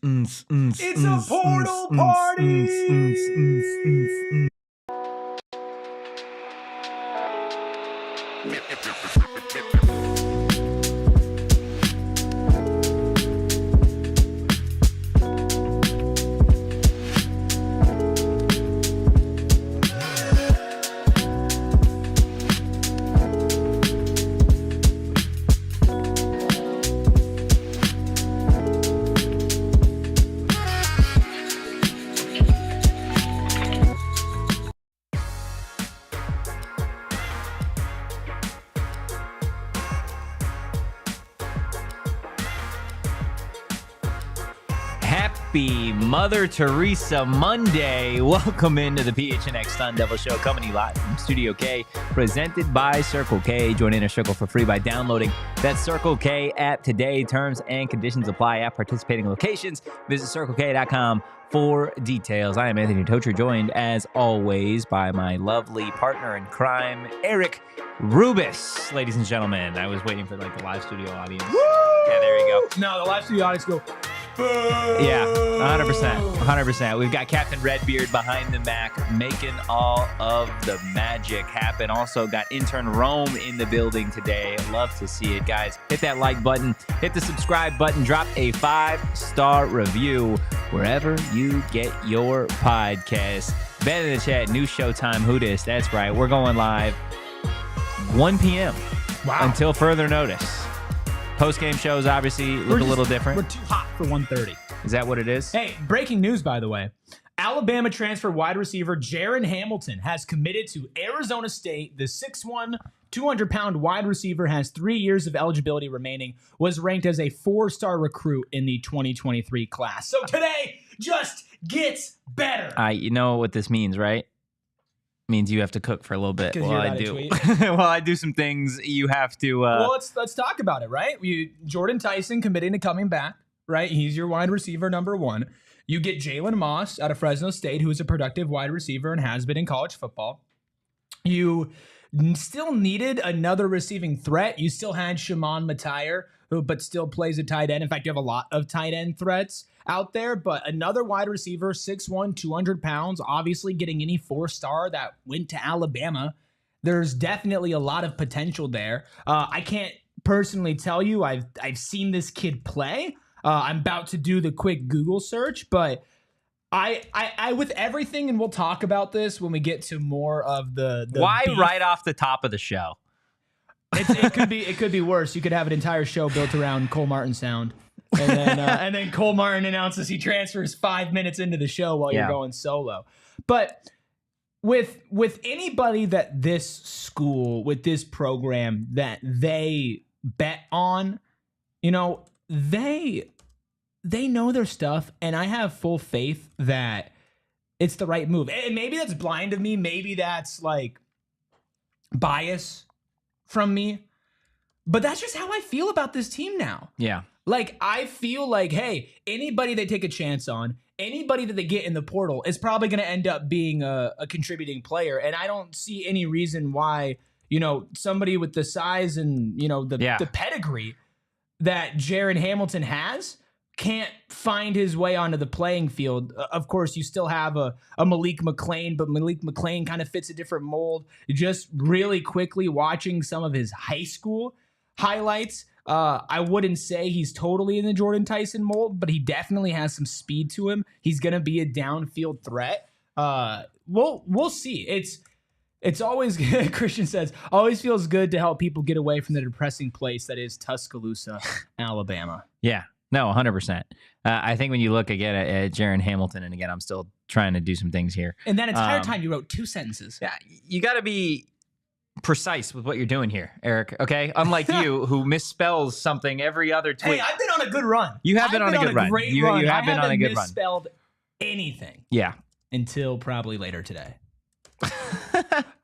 It's a portal party. Happy Mother Teresa Monday. Welcome into the PHNX Sun Devils show, coming to you live from Studio K, presented by Circle K. Join Inner Circle for free by downloading that Circle K app today. Terms and conditions apply at participating locations. Visit CircleK.com for details. I am Anthony Totri, joined as always by my lovely partner in crime, Erik Rubis. Ladies and gentlemen, I was waiting for the live studio audience. Woo! Yeah, there you go. No, the live studio audience go, boo! Yeah, 100%. We've got Captain Redbeard behind the Mac, making all of the magic happen. Also got intern Rome in the building today. Love to see it, guys. Hit that like button, hit the subscribe button, drop a 5-star review wherever you get your podcast. Ben in the chat, new Showtime Who Dis. That's right, we're going live 1 p.m. Wow. until further notice. Post-game shows obviously look a little different. We're too hot for 1:30. Is that what it is? Hey, breaking news, by the way. Alabama transfer wide receiver Jaren Hamilton has committed to Arizona State. The 6'1", 200-pound wide receiver has 3 years of eligibility remaining, was ranked as a 4-star recruit in the 2023 class. So today just gets better. You know what this means, right? Means you have to cook for a little bit while I do. While I do some things, you have to. Well, let's talk about it, right? Jordan Tyson committing to coming back, right? He's your wide receiver number 1. You get Jalen Moss out of Fresno State, who is a productive wide receiver and has been in college football. You still needed another receiving threat. You still had Shimon Matire, but still plays a tight end. In fact, you have a lot of tight end threats out there, but another wide receiver, 6'1", 200 pounds, obviously getting any 4-star that went to Alabama. There's definitely a lot of potential there. I can't personally tell you I've seen this kid play. I'm about to do the quick Google search, but I with everything, and we'll talk about this when we get to more of the Why beef. right off the top of the show? It could be worse. You could have an entire show built around Cole Martin sound. And then Cole Martin announces he transfers 5 minutes into the show while you're going solo. But with anybody that this school, with this program that they bet on, you know, they know their stuff, and I have full faith that it's the right move. And maybe that's blind of me. Maybe that's like bias from me. But that's just how I feel about this team now. Yeah. Like, I feel like, hey, anybody they take a chance on, anybody that they get in the portal is probably going to end up being a contributing player. And I don't see any reason why, you know, somebody with the size and, you know, the pedigree that Jaren Hamilton has can't find his way onto the playing field. Of course, you still have a Malik McClain, but Malik McClain kind of fits a different mold. Just really quickly watching some of his high school highlights, I wouldn't say he's totally in the Jordan Tyson mold, but he definitely has some speed to him. He's going to be a downfield threat. We'll see. It's always, Christian says, always feels good to help people get away from the depressing place that is Tuscaloosa, Alabama. Yeah. No, 100%. I think when you look again at Jaren Hamilton, and again, I'm still trying to do some things here. And that entire time you wrote 2 sentences. Yeah, you got to be precise with what you're doing here, Erik, okay? Unlike you, who misspells something every other tweet. Hey, I've been on a good run. You have been on a good run. You have been on a good run. I haven't misspelled anything. Yeah. Until probably later today.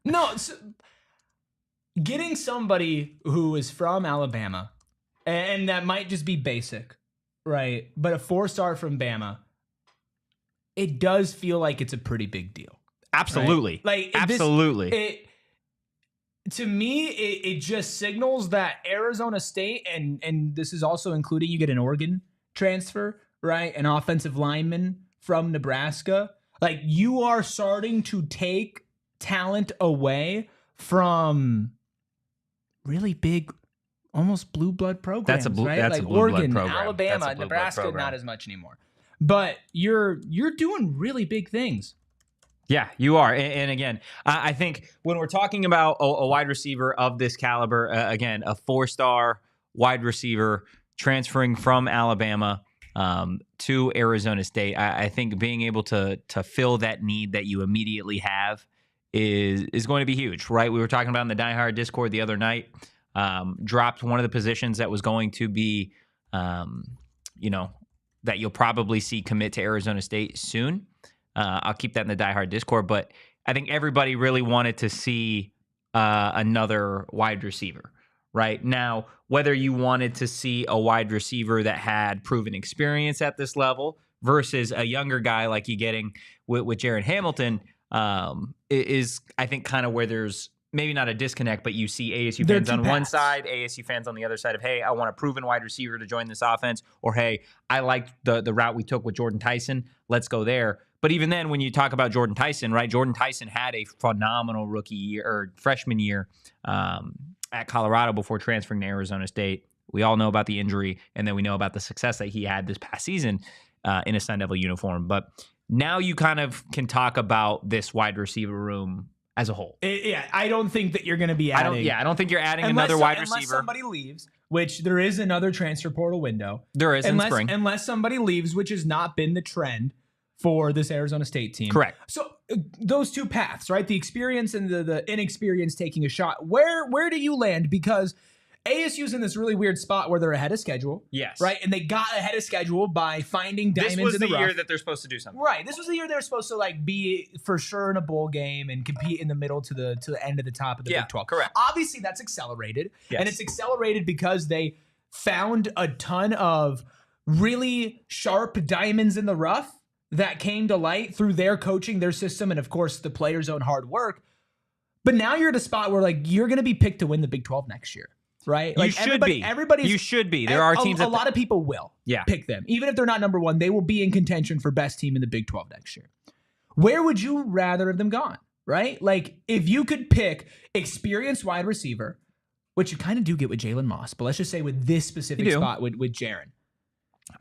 No, getting somebody who is from Alabama, and that might just be basic, right? But a 4-star from Bama, it does feel like it's a pretty big deal. Absolutely. Right? Like, absolutely. To me, it just signals that Arizona State, and this is also including, you get an Oregon transfer, right? An offensive lineman from Nebraska. Like, you are starting to take talent away from really big, almost blue blood programs, right? That's like a blue Oregon, blood program. Alabama, Nebraska, not as much anymore. But you're doing really big things. Yeah, you are. And again, I think when we're talking about a wide receiver of this caliber, again, a 4-star wide receiver transferring from Alabama to Arizona State, I think being able to fill that need that you immediately have is going to be huge, right? We were talking about in the Die Hard Discord the other night, dropped one of the positions that was going to be, that you'll probably see commit to Arizona State soon. I'll keep that in the Die Hard Discord, but I think everybody really wanted to see another wide receiver, right? Now, whether you wanted to see a wide receiver that had proven experience at this level versus a younger guy like you getting with Jaren Hamilton is, I think, kind of where there's maybe not a disconnect, but you see ASU fans on one side, ASU fans on the other side of, hey, I want a proven wide receiver to join this offense, or hey, I like the route we took with Jordan Tyson. Let's go there. But even then, when you talk about Jordan Tyson, right? Jordan Tyson had a phenomenal rookie year or freshman year at Colorado before transferring to Arizona State. We all know about the injury, and then we know about the success that he had this past season in a Sun Devil uniform. But now you kind of can talk about this wide receiver room as a whole. I don't think that you're going to be adding. I don't think you're adding another wide receiver. Unless somebody leaves, which there is another transfer portal window. There is in spring. Unless somebody leaves, which has not been the trend for this Arizona State team. Correct. So those two paths, right? The experience and the inexperience taking a shot. Where do you land? Because ASU's in this really weird spot where they're ahead of schedule. Yes. Right? And they got ahead of schedule by finding diamonds in the rough. This was the year that they're supposed to do something. Right. This was the year they were supposed to be for sure in a bowl game and compete in the middle to the end of the top of the Big 12. Correct. Obviously, that's accelerated. Yes. And it's accelerated because they found a ton of really sharp diamonds in the rough that came to light through their coaching, their system, and of course the players' own hard work. But now you're at a spot where you're going to be picked to win the Big 12 next year, right? You should be. You should be. There are teams. A lot of people will pick them. Even if they're not number one, they will be in contention for best team in the Big 12 next year. Where would you rather have them gone, right? Like, if you could pick experienced wide receiver, which you kind of do get with Jalen Moss, but let's just say with this specific spot with Jaren.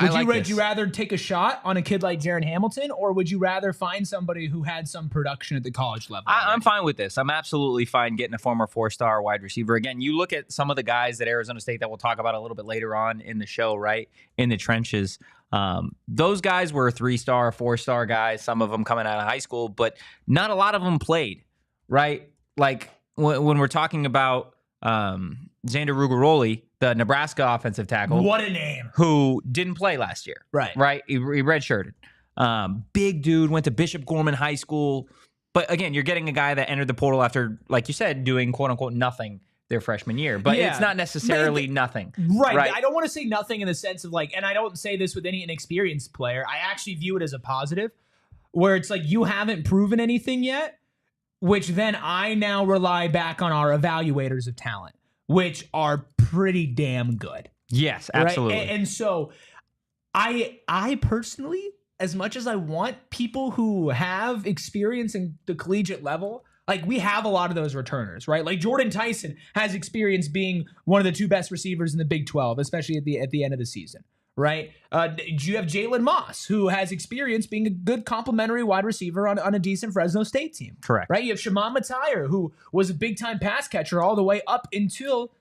Would you rather take a shot on a kid like Jaren Hamilton, or would you rather find somebody who had some production at the college level? I'm fine with this. I'm absolutely fine getting a former 4-star wide receiver. Again, you look at some of the guys at Arizona State that we'll talk about a little bit later on in the show, right? In the trenches. Those guys were 3-star, 4-star guys, some of them coming out of high school, but not a lot of them played, right? Like when we're talking about Xander Ruggeroli, the Nebraska offensive tackle. What a name. Who didn't play last year. Right. He redshirted. Big dude, went to Bishop Gorman High School. But again, you're getting a guy that entered the portal after, like you said, doing quote unquote nothing their freshman year. But it's not necessarily nothing. Right. I don't want to say nothing in the sense of and I don't say this with any inexperienced player. I actually view it as a positive where it's you haven't proven anything yet, which then I now rely back on our evaluators of talent, which are pretty damn good. Yes, absolutely. Right? And so I personally, as much as I want people who have experience in the collegiate level, we have a lot of those returners, right? Like Jordan Tyson has experience being one of the 2 best receivers in the Big 12, especially at the end of the season, right? You have Jalen Moss, who has experience being a good complementary wide receiver on a decent Fresno State team. Correct. Right? You have Shimon Matire, who was a big-time pass catcher all the way up until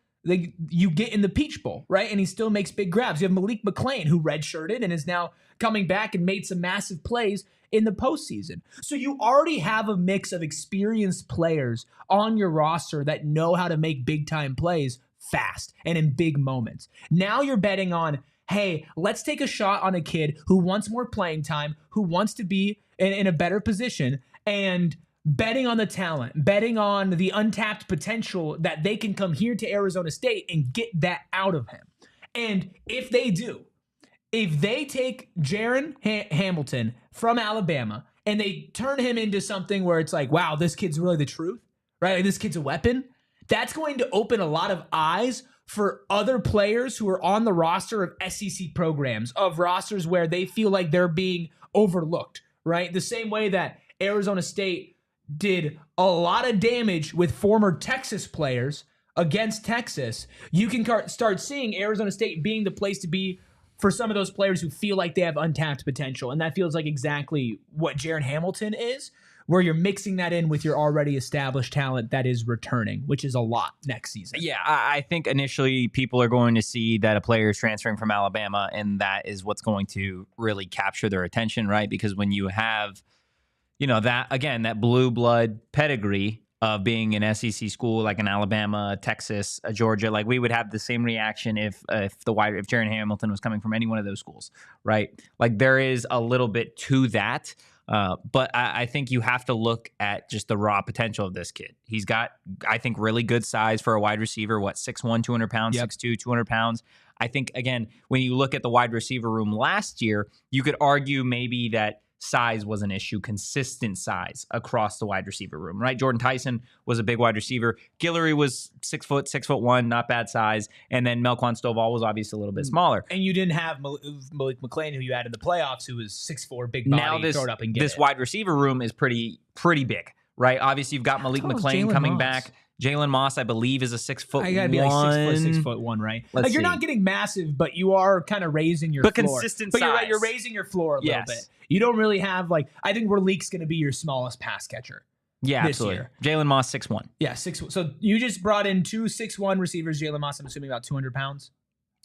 you get in the Peach Bowl, right? And he still makes big grabs. You have Malik McClain, who redshirted and is now coming back and made some massive plays in the postseason. So you already have a mix of experienced players on your roster that know how to make big-time plays fast and in big moments. Now you're betting on, hey, let's take a shot on a kid who wants more playing time, who wants to be in a better position, and betting on the talent, betting on the untapped potential that they can come here to Arizona State and get that out of him. And if they do, if they take Jaren Hamilton from Alabama and they turn him into something where it's wow, this kid's really the truth, right? This kid's a weapon. That's going to open a lot of eyes for other players who are on the roster of SEC programs, of rosters where they feel like they're being overlooked, right? The same way that Arizona State did a lot of damage with former Texas players against Texas. You can start seeing Arizona State being the place to be for some of those players who feel like they have untapped potential. And that feels like exactly what Jaren Hamilton is, where you're mixing that in with your already established talent that is returning, which is a lot next season. Yeah, I think initially people are going to see that a player is transferring from Alabama, and that is what's going to really capture their attention, right? Because when you have, that, again, that blue blood pedigree of being an SEC school like an Alabama, Texas, Georgia, like we would have the same reaction if Jaren Hamilton was coming from any one of those schools, right? Like there is a little bit to that. But I think you have to look at just the raw potential of this kid. He's got, I think, really good size for a wide receiver. 6'1", 200 pounds, Yep. 6'2", 200 pounds. I think, again, when you look at the wide receiver room last year, you could argue maybe that size was an issue, consistent size across the wide receiver room, right? Jordan Tyson was a big wide receiver. Guillory was 6 foot, 6'1", not bad size. And then Melquan Stovall was obviously a little bit smaller. And you didn't have Malik McClain, who you had in the playoffs, who was 6'4", big body, Now throw it up and get this it. wide receiver room is pretty big, right? Obviously, you've got Malik McClain coming back. Jalen Moss, I believe, is a 6'1". I gotta be like 6'1", right? Let's You're see. not getting massive, but you are kind of raising your floor. Consistent But you're right, size. you're raising your floor a little Yes. bit. You don't really have I think Ralik's going to be your smallest pass catcher. Yeah, this absolutely. year. Jalen Moss, 6'1". Yeah, 6. So you just brought in 2 6'1" receivers. Jalen Moss, I'm assuming about 200 pounds.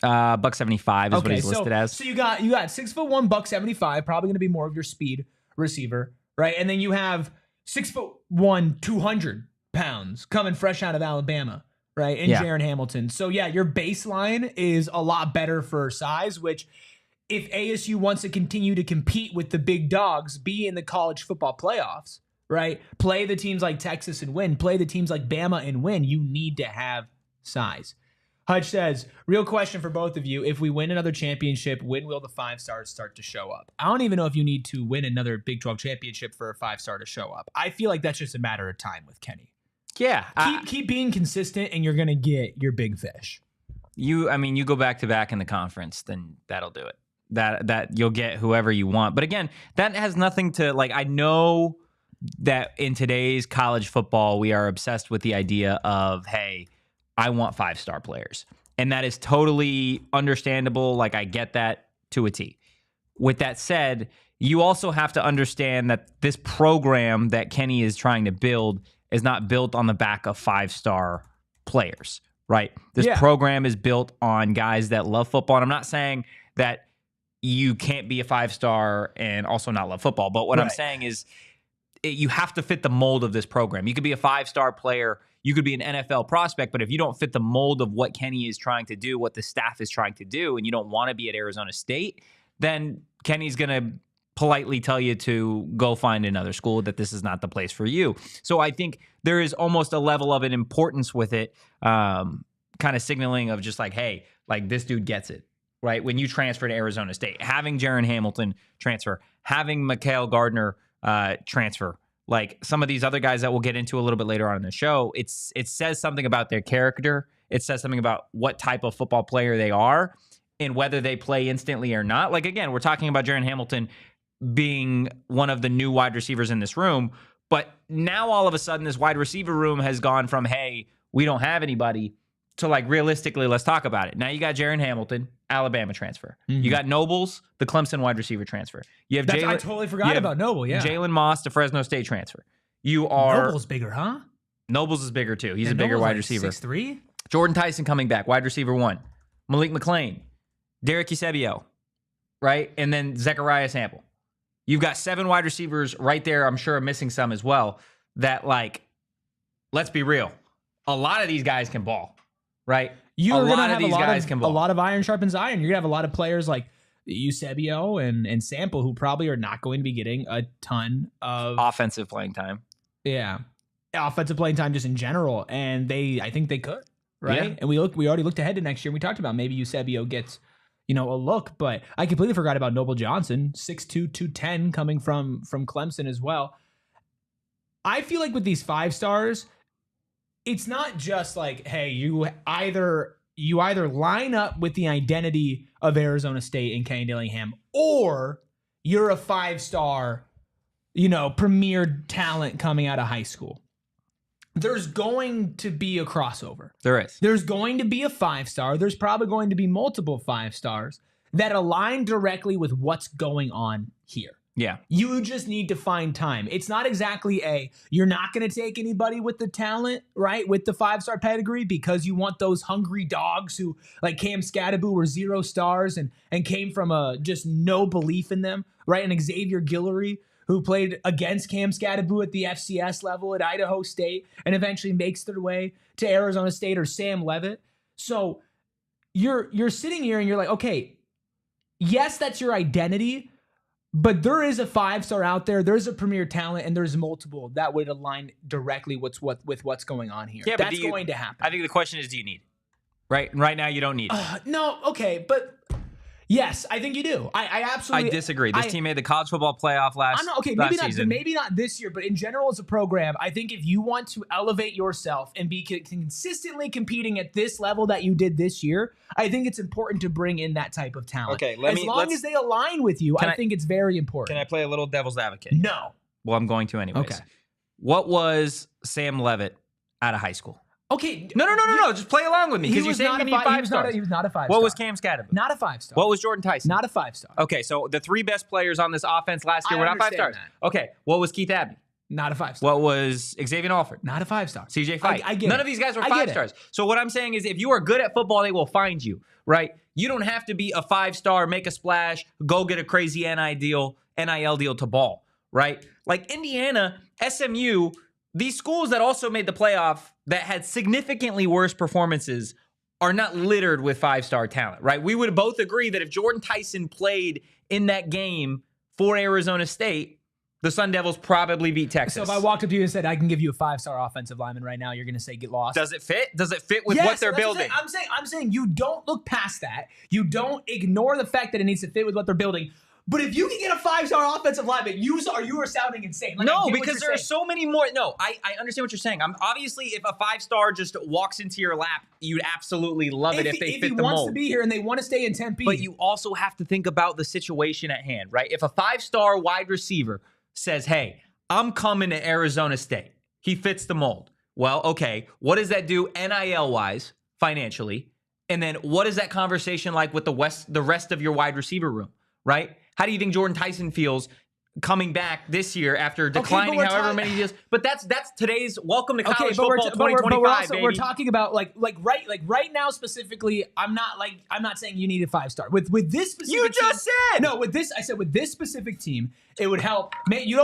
$175 is what he's listed as. So you got 6'1", $175, probably going to be more of your speed receiver, right? And then you have 6'1", 200 pounds coming fresh out of Alabama, right? And Yeah. Jaren Hamilton. So yeah, your baseline is a lot better for size, which if ASU wants to continue to compete with the big dogs, be in the college football playoffs, right? Play the teams like Texas and win, play the teams like Bama and win, you need to have size. Hutch says, real question for both of you. If we win another championship, when will the 5-stars start to show up? I don't even know if you need to win another Big 12 championship for a 5-star to show up. I feel like that's just a matter of time with Kenny. Yeah. Keep being consistent and you're going to get your big fish. You go back to back in the conference, then that'll do it. That you'll get whoever you want. But again, that has nothing to I know that in today's college football, we are obsessed with the idea of, hey, I want 5-star players. And that is totally understandable. I get that to a T. With that said, you also have to understand that this program that Kenny is trying to build is not built on the back of 5-star players, right? This program is built on guys that love football. And I'm not saying that you can't be a 5-star and also not love football. But what I'm saying is you have to fit the mold of this program. You could be a 5-star player. You could be an NFL prospect, but if you don't fit the mold of what Kenny is trying to do, what the staff is trying to do, and you don't want to be at Arizona State, then Kenny's going to politely tell you to go find another school, that this is not the place for you. So I think there is almost a level of an importance with it, kind of signaling of just hey, this dude gets it, right? When you transfer to Arizona State, having Jaren Hamilton transfer, having My'Keil Gardner transfer, some of these other guys that we'll get into a little bit later on in the show, it says something about their character. It says something about what type of football player they are and whether they play instantly or not. Again, we're talking about Jaren Hamilton being one of the new wide receivers in this room, but now all of a sudden this wide receiver room has gone from, hey, we don't have anybody, to realistically, let's talk about it. Now you got Jaren Hamilton, Alabama transfer. Mm-hmm. You got Nobles, the Clemson wide receiver transfer. You have I totally forgot about Noble, yeah. Jalen Moss, the Fresno State transfer. Noble's bigger, huh? Nobles is bigger too. He's a bigger wide receiver. 6'3"? Jordan Tyson coming back, wide receiver 1. Malik McClain, Derek Eusebio, right? And then Zechariah Sample. You've got 7 wide receivers right there. I'm sure I'm missing some as well. That let's be real. A lot of these guys can ball. Right, You're going to have a lot of iron sharpens iron. You're going to have a lot of players like Eusebio and Sample who probably are not going to be getting a ton of offensive playing time. Yeah, offensive playing time just in general, and I think they could, right? Yeah. And we already looked ahead to next year. And we talked about maybe Eusebio gets a look, but I completely forgot about Noble Johnson, 6'2", 210, coming from Clemson as well. I feel like with these 5-stars. It's not just hey, you either you either line up with the identity of Arizona State and Kenny Dillingham, or you're a 5-star, premier talent coming out of high school. There's going to be a crossover. There is. There's going to be a 5-star. There's probably going to be multiple 5-stars that align directly with what's going on here. Yeah. You just need to find time. It's not exactly you're not going to take anybody with the talent, right? With the 5-star pedigree, because you want those hungry dogs who, like Cam Scadaboo, were 0 stars and came from just no belief in them, right? And Xavier Guillory, who played against Cam Scadaboo at the FCS level at Idaho State and eventually makes their way to Arizona State, or Sam Levitt. So you're sitting here and you're like, okay, yes, that's your identity, but there is a 5-star out there. There's a premier talent, and there's multiple that would align directly with what's going on here. Yeah, that's going to happen. I think the question is, do you need it? Right? Right now, you don't need it. No, okay, but yes, I think you do. I absolutely. I disagree. This team made the college football playoff last season. Maybe not this year, but in general as a program, I think if you want to elevate yourself and be consistently competing at this level that you did this year, I think it's important to bring in that type of talent. Okay, as long as they align with you, I think it's very important. Can I play a little devil's advocate? No. Well, I'm going to anyways. Okay. What was Sam Levitt out of high school? Okay. No. Just play along with me, because you're saying you need 5 stars. He was not a 5-star. What was Cam Scadaboo? Not a 5-star. What was Jordan Tyson? Not a 5-star. Okay, so the 3 best players on this offense last year were not 5 stars. That. Okay, what was Keith Abbey? Not a 5-star. What was Xavier Alford? Not a 5-star. CJ Fight. I get None it. of these guys were 5 stars. So what I'm saying is, if you are good at football, they will find you, right? You don't have to be a 5-star, make a splash, go get a crazy NIL deal to ball, right? Like Indiana, SMU, these schools that also made the playoff that had significantly worse performances are not littered with 5-star talent, right? We would both agree that if Jordan Tyson played in that game for Arizona State, the Sun Devils probably beat Texas. So if I walked up to you and said, I can give you a 5-star offensive lineman right now, you're going to say get lost? Does it fit? Does it fit with what they're building? I'm saying you don't look past that. You don't ignore the fact that it needs to fit with what they're building. But if you can get a 5-star offensive lineman, you are sounding insane. Like, no, because there are so many more. No, I understand what you're saying. Obviously, if a 5-star just walks into your lap, you'd absolutely love it if they fit the mold. If he wants to be here and they want to stay in Tempe. But you also have to think about the situation at hand, right? If a 5-star wide receiver says, hey, I'm coming to Arizona State, he fits the mold. Well, okay, what does that do NIL-wise, financially? And then what is that conversation like with the rest of your wide receiver room, right? How do you think Jordan Tyson feels coming back this year after declining however many years? But that's today's welcome to college football 2025, baby. We're talking about like right now specifically. I'm not saying you need a 5-star with this specific. You just said no. With this, I said with this specific team, it would help. You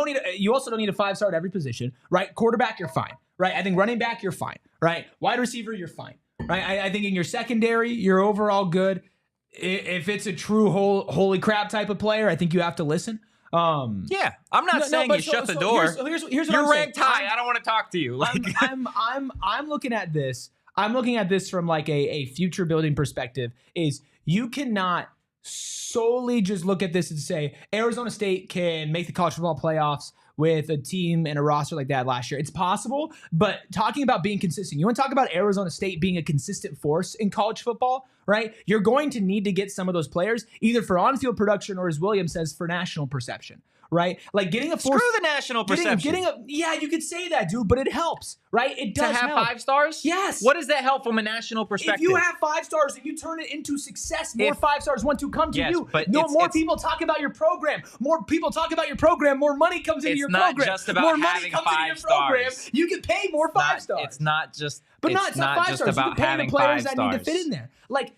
also don't need a 5-star at every position, right? Quarterback, you're fine, right? I think running back, you're fine, right? Wide receiver, you're fine, right? I think in your secondary, you're overall good. If it's a true holy crap type of player, I think you have to listen. Yeah, I'm not saying you shut the door. Here's what you're ranked high. I don't want to talk to you. I'm looking at this. I'm looking at this from like a future building perspective. Is you cannot solely just look at this and say Arizona State can make the college football playoffs with a team and a roster like that last year. It's possible, but talking about being consistent, you want to talk about Arizona State being a consistent force in college football, right? You're going to need to get some of those players either for on-field production or, as William says, for national perception, right? Like getting a force. Screw the national perception. Yeah, you could say that, dude, but it helps, right? It does to have help. 5 stars? Yes. What does that help from a national perspective? If you have 5 stars and you turn it into success, more 5 stars want to come to you. But more people talk about your program. More people talk about your program. More money comes into your program. It's not just about more having money comes 5 into your program. stars. You can pay more 5 stars. It's not just. But it's not 5 just stars. about you can pay having the players 5 that stars. need to fit in there. Like.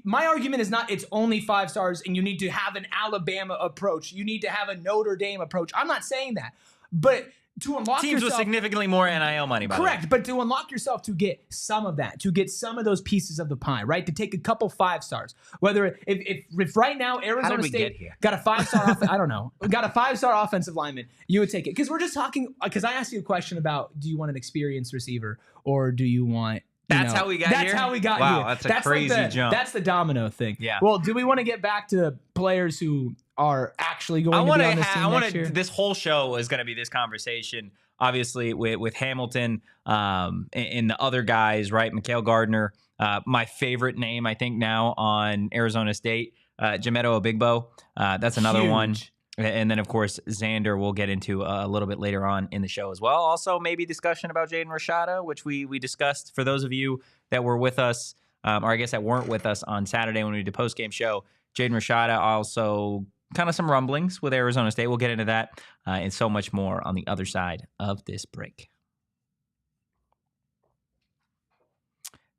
My argument is not it's only 5 stars and you need to have an Alabama approach. You need to have a Notre Dame approach. I'm not saying that. But to unlock teams with significantly more NIL money, by correct, but to unlock yourself to get some of that, to get some of those pieces of the pie, right? To take a couple 5 stars. Whether if right now Arizona State got a 5-star I don't know, got a 5-star offensive lineman, you would take it. Because we're just talking because I asked you a question about do you want an experienced receiver or do you want That's how we got here? That's how we got here. here. Wow, that's a crazy jump. That's the domino thing. Yeah. Well, do we want to get back to players who are actually going to be on this team next year? This whole show is going to be this conversation, obviously, with Hamilton and the other guys, right? My'Keil Gardner, my favorite name, I think, now on Arizona State, Jimeto Obigbo. That's another one. And then, of course, Xander we'll get into a little bit later on in the show as well. Also, maybe discussion about Jaden Rashada, which we discussed for those of you that were with us, or I guess that weren't with us on Saturday when we did the post-game show. Jaden Rashada, also kind of some rumblings with Arizona State. We'll get into that and so much more on the other side of this break.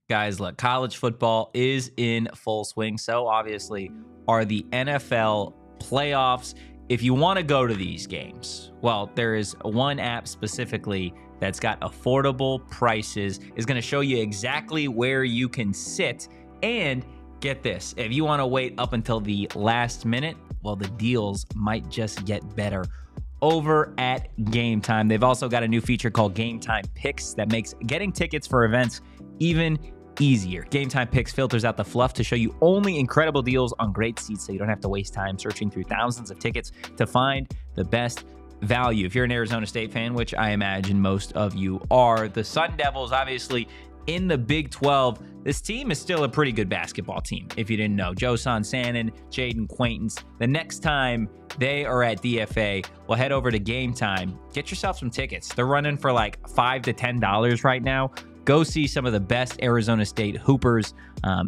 Guys, look, college football is in full swing. So obviously are the NFL playoffs. If you want to go to these games, well, there is one app specifically that's got affordable prices, is going to show you exactly where you can sit. And get this, if you want to wait up until the last minute, well, the deals might just get better over at Game Time. They've also got a new feature called Game Time Picks that makes getting tickets for events even easier. Game Time Picks filters out the fluff to show you only incredible deals on great seats, so you don't have to waste time searching through thousands of tickets to find the best value. If you're an Arizona State fan, which I imagine most of you are, the Sun Devils, obviously in the Big 12, this team is still a pretty good basketball team, if you didn't know. Josan Sannon, Jaden Quaintance. The next time they are at DFA, well, head over to Game Time. Get yourself some tickets. They're running for like $5 to $10 right now. Go see some of the best Arizona State hoopers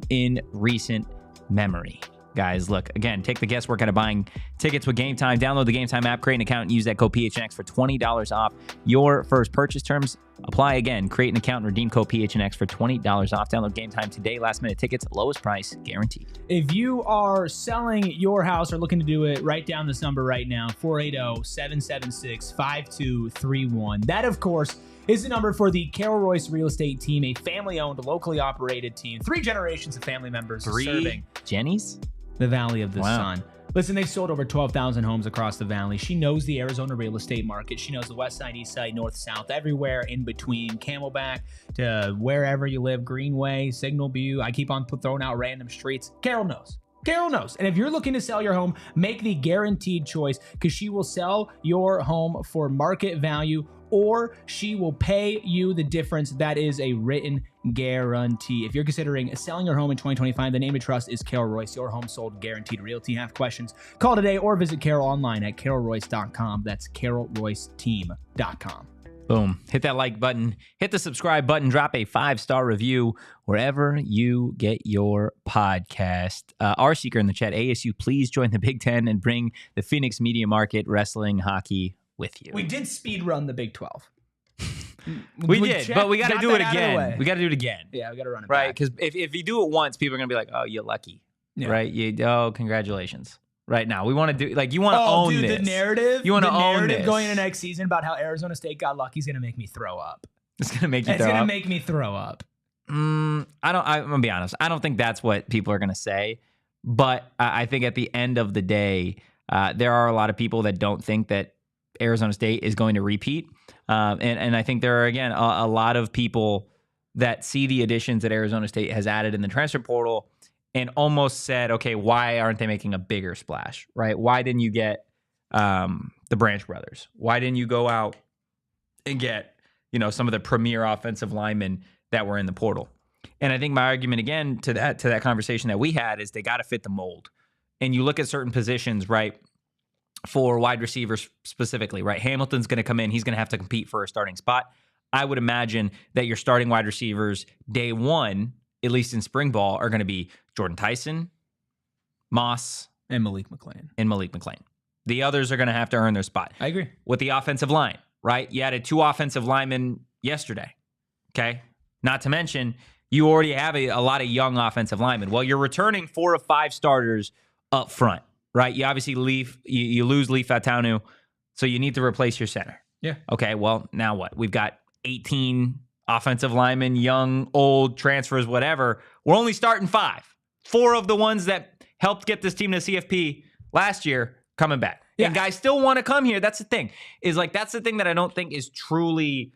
in recent memory. Guys, look, again, take the guesswork out of buying tickets with Game Time. Download the Game Time app, create an account, and use that code PHNX for $20 off your first purchase. Terms apply again. Create an account and redeem code PHNX for $20 off. Download Game Time today. Last minute tickets, lowest price guaranteed. If you are selling your house or looking to do it, write down this number right now, 480-776-5231. That, of course, is the number for the Carol Royce Real Estate Team, a family-owned, locally operated team. 3 generations of family members serving Jennies? The Valley of the Sun. Listen, they've sold over 12,000 homes across the valley. She knows the Arizona real estate market. She knows the west side, east side, north, south, everywhere in between. Camelback to wherever you live, Greenway, Signal View. I keep on throwing out random streets. Carol knows. Carol knows. And if you're looking to sell your home, make the guaranteed choice, because she will sell your home for market value, or she will pay you the difference. That is a written guarantee. If you're considering selling your home in 2025, the name to trust is Carol Royce, your home sold guaranteed realty. Have questions? Call today or visit Carol online at carolroyce.com. That's carolroyceteam.com. Boom. Hit that like button. Hit the subscribe button. Drop a 5-star review wherever you get your podcast. Our seeker in the chat, ASU, please join the Big Ten and bring the Phoenix media market, wrestling, hockey with you. We did speed run the Big 12. we did, but we got to do it again. We got to do it again. Yeah, we got to run it right, back. because if you do it once, people are going to be like, oh, you're lucky. Yeah. Right? Congratulations. Right now, we want to do, like, you want to own this. The narrative. You want to own this. Going into next season about how Arizona State got lucky is going to make me throw up. It's going to make you throw up? It's going to make me throw up. I'm going to be honest. I don't think that's what people are going to say. But I think at the end of the day, there are a lot of people that don't think that Arizona State is going to repeat. And I think there are, again, a lot of people that see the additions that Arizona State has added in the transfer portal and almost said, okay, why aren't they making a bigger splash, right? Why didn't you get the Branch brothers? Why didn't you go out and get, some of the premier offensive linemen that were in the portal? And I think my argument, again, to that conversation that we had is they got to fit the mold. And you look at certain positions, right, for wide receivers specifically, right? Hamilton's going to come in. He's going to have to compete for a starting spot. I would imagine that your starting wide receivers day one, at least in spring ball, are going to be Jordan Tyson, Moss, and Malik McClain. The others are going to have to earn their spot. I agree. With the offensive line, right? You added 2 offensive linemen yesterday, okay? Not to mention, you already have a lot of young offensive linemen. Well, you're returning 4 of 5 starters up front, right? You obviously you lose Leaf Atanu, so you need to replace your center. Yeah. Okay, well, now what? We've got 18 offensive linemen, young, old, transfers, whatever. We're only starting 5. 4 of the ones that helped get this team to CFP last year coming back. Yeah. And guys still want to come here. That's the thing. That's the thing that I don't think is truly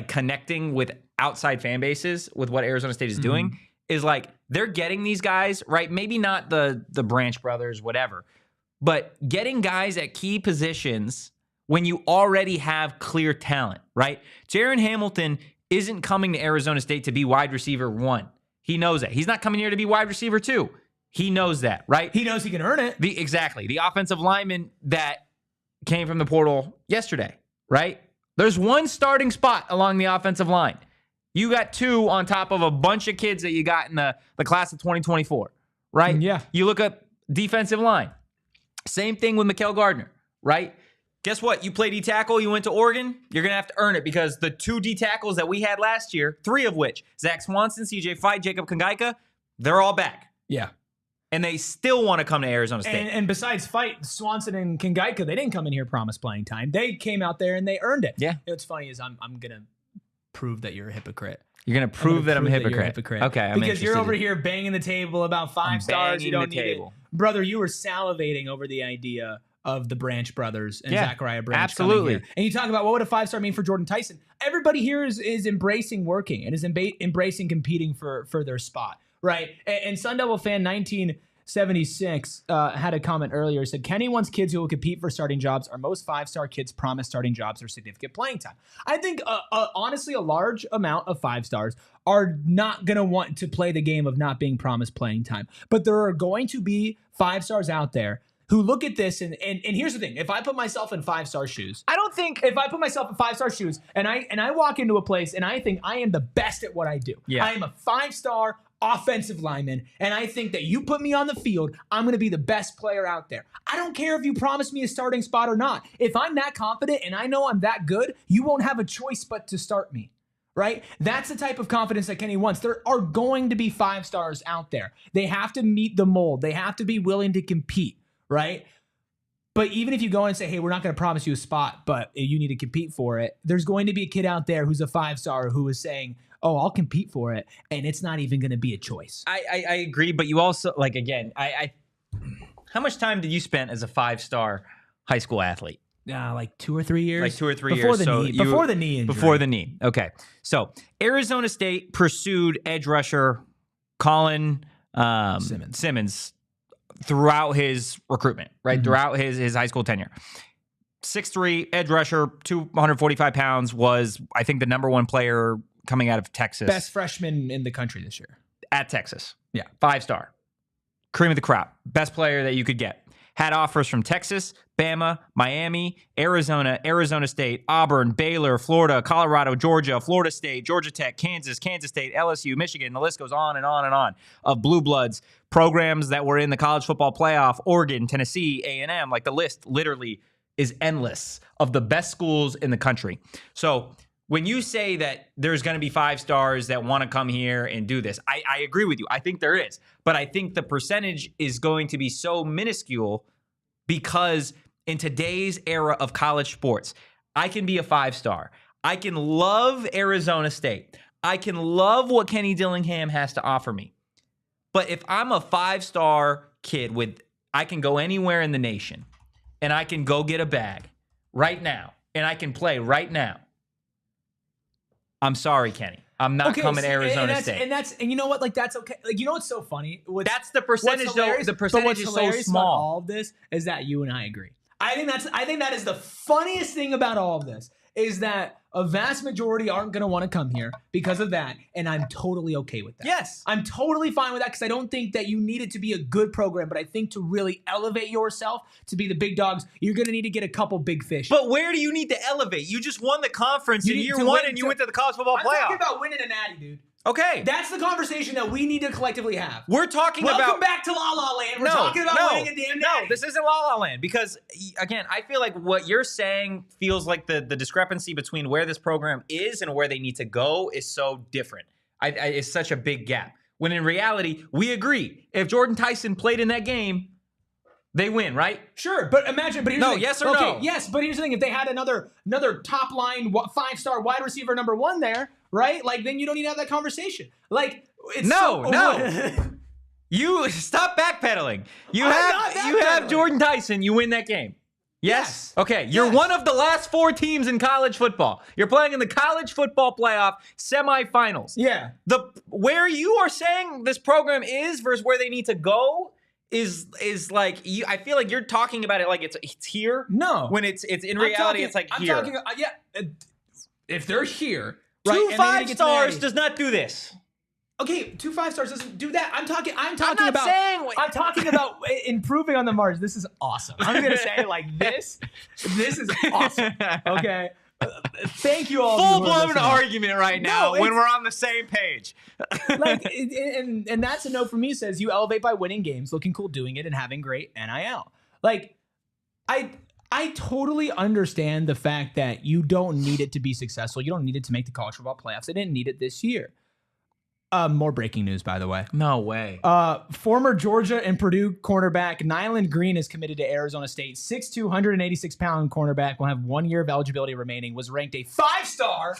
connecting with outside fan bases with what Arizona State is doing, is they're getting these guys, right? Maybe not the Branch brothers, whatever, But getting guys at key positions when you already have clear talent, right? Jaren Hamilton isn't coming to Arizona State to be wide receiver 1. He knows that. He's not coming here to be wide receiver 2. He knows that, right? He knows he can earn it. Exactly. The offensive lineman that came from the portal yesterday, right? There's one starting spot along the offensive line. You got 2 on top of a bunch of kids that you got in the class of 2024, right? Yeah. You look up defensive line. Same thing with My'Keil Gardner, right? Guess what? You played D-tackle, you went to Oregon, you're going to have to earn it because the 2 D-tackles that we had last year, 3 of which, Zach Swanson, CJ Fight, Jacob Kangaika, they're all back. Yeah. And they still want to come to Arizona State. And besides Fight, Swanson and Kangaika, they didn't come in here promised playing time. They came out there and they earned it. Yeah. You know, what's funny is I'm going to prove that you're a hypocrite. You're going to prove that I'm a hypocrite. Okay, because you're over here banging the table about 5 stars. You don't need it. Brother, you were salivating over the idea of the Branch brothers and Zachariah Branch. Absolutely. Coming here. And you talk about what would a 5-star mean for Jordan Tyson. Everybody here is embracing working and is embracing competing for their spot, right? And Sun Devil fan 1976 had a comment earlier, said, Kenny wants kids who will compete for starting jobs. Are most 5-star kids promised starting jobs or significant playing time? I think, honestly, a large amount of 5-stars are not going to want to play the game of not being promised playing time. But there are going to be 5-stars out there who look at this, and here's the thing. If I put myself in 5-star shoes, if I put myself in 5-star shoes and I walk into a place and I think I am the best at what I do. Yeah. I am a 5-star offensive lineman, and I think that you put me on the field, I'm going to be the best player out there. I don't care if you promise me a starting spot or not. If I'm that confident and I know I'm that good, you won't have a choice but to start me. Right? That's the type of confidence that Kenny wants. There are going to be 5-stars out there. They have to meet the mold. They have to be willing to compete, right? But even if you go in and say, hey, we're not going to promise you a spot, but you need to compete for it, there's going to be a kid out there who's a 5-star who is saying, oh, I'll compete for it, and it's not even going to be a choice. I agree, but you also, like, again, how much time did you spend as a 5-star high school athlete? Like 2 or 3 years. Like 2 or 3 before years. The knee. Before the knee injury. Before the knee. Okay. So Arizona State pursued edge rusher Colin Simmons throughout his recruitment, right? Mm-hmm. Throughout his high school tenure. 6'3", edge rusher, 245 pounds, was, I think, the #1 player coming out of Texas. Best freshman in the country this year. At Texas. Yeah. 5-star. Cream of the crop. Best player that you could get. Had offers from Texas, Bama, Miami, Arizona, Arizona State, Auburn, Baylor, Florida, Colorado, Georgia, Florida State, Georgia Tech, Kansas, Kansas State, LSU, Michigan. The list goes on and on and on of blue bloods, programs that were in the college football playoff, Oregon, Tennessee, A&M. Like, the list literally is endless of the best schools in the country. So when you say that there's going to be 5-stars that want to come here and do this, I agree with you. I think there is. But I think the percentage is going to be so minuscule because in today's era of college sports, I can be a 5-star. I can love Arizona State. I can love what Kenny Dillingham has to offer me. But if I'm a 5-star kid I can go anywhere in the nation and I can go get a bag right now and I can play right now, I'm sorry, Kenny. I'm not coming to Arizona State. And you know what? Like, that's okay. Like, you know what's so funny? That's the percentage, though. The percentage is so small. About all of this is that you and I agree. I think that is the funniest thing about all of this is that a vast majority aren't going to want to come here because of that, and I'm totally okay with that. Yes. I'm totally fine with that because I don't think that you need it to be a good program, but I think to really elevate yourself to be the big dogs, you're going to need to get a couple big fish. But where do you need to elevate? You just won the conference in year 1 and you went to the college football playoff. I'm talking about winning a natty, dude. Okay. That's the conversation that we need to collectively have. We're talking Welcome back to La La Land. We're talking about winning a damn natty. No, this isn't La La Land because, again, I feel like what you're saying feels like the discrepancy between where this program is and where they need to go is so different. It's such a big gap. When in reality, we agree. If Jordan Tyson played in that game, they win, right? Sure, but imagine. But here's the thing. Yes or no? Yes, but here's the thing. If they had another top line 5-star wide receiver #1 there, right? Like, then you don't need to have that conversation. Like, it's no. You stop backpedaling. You have Jordan Tyson. You win that game. Yes. Okay. You're one of the last 4 teams in college football. You're playing in the college football playoff semifinals. Yeah. Where you are saying this program is versus where they need to go is like I feel like you're talking about it like it's here. No, when it's in reality it's like here. I'm talking, if they're here, right? 2 5 stars does not do this. Okay, 2 5 stars doesn't do that. I'm talking about improving on the margin. This is awesome. I'm gonna say like this is awesome. Okay. Thank you all. Full-blown argument right now when we're on the same page. and that's a no for me. Says you elevate by winning games, looking cool doing it, and having great NIL. Like, I totally understand the fact that you don't need it to be successful. You don't need it to make the college football playoffs. They didn't need it this year. More breaking news, by the way. No way. Former Georgia and Purdue cornerback Nyland Green is committed to Arizona State. 6'2", 186-pound cornerback will have 1 year of eligibility remaining. Was ranked a 5-star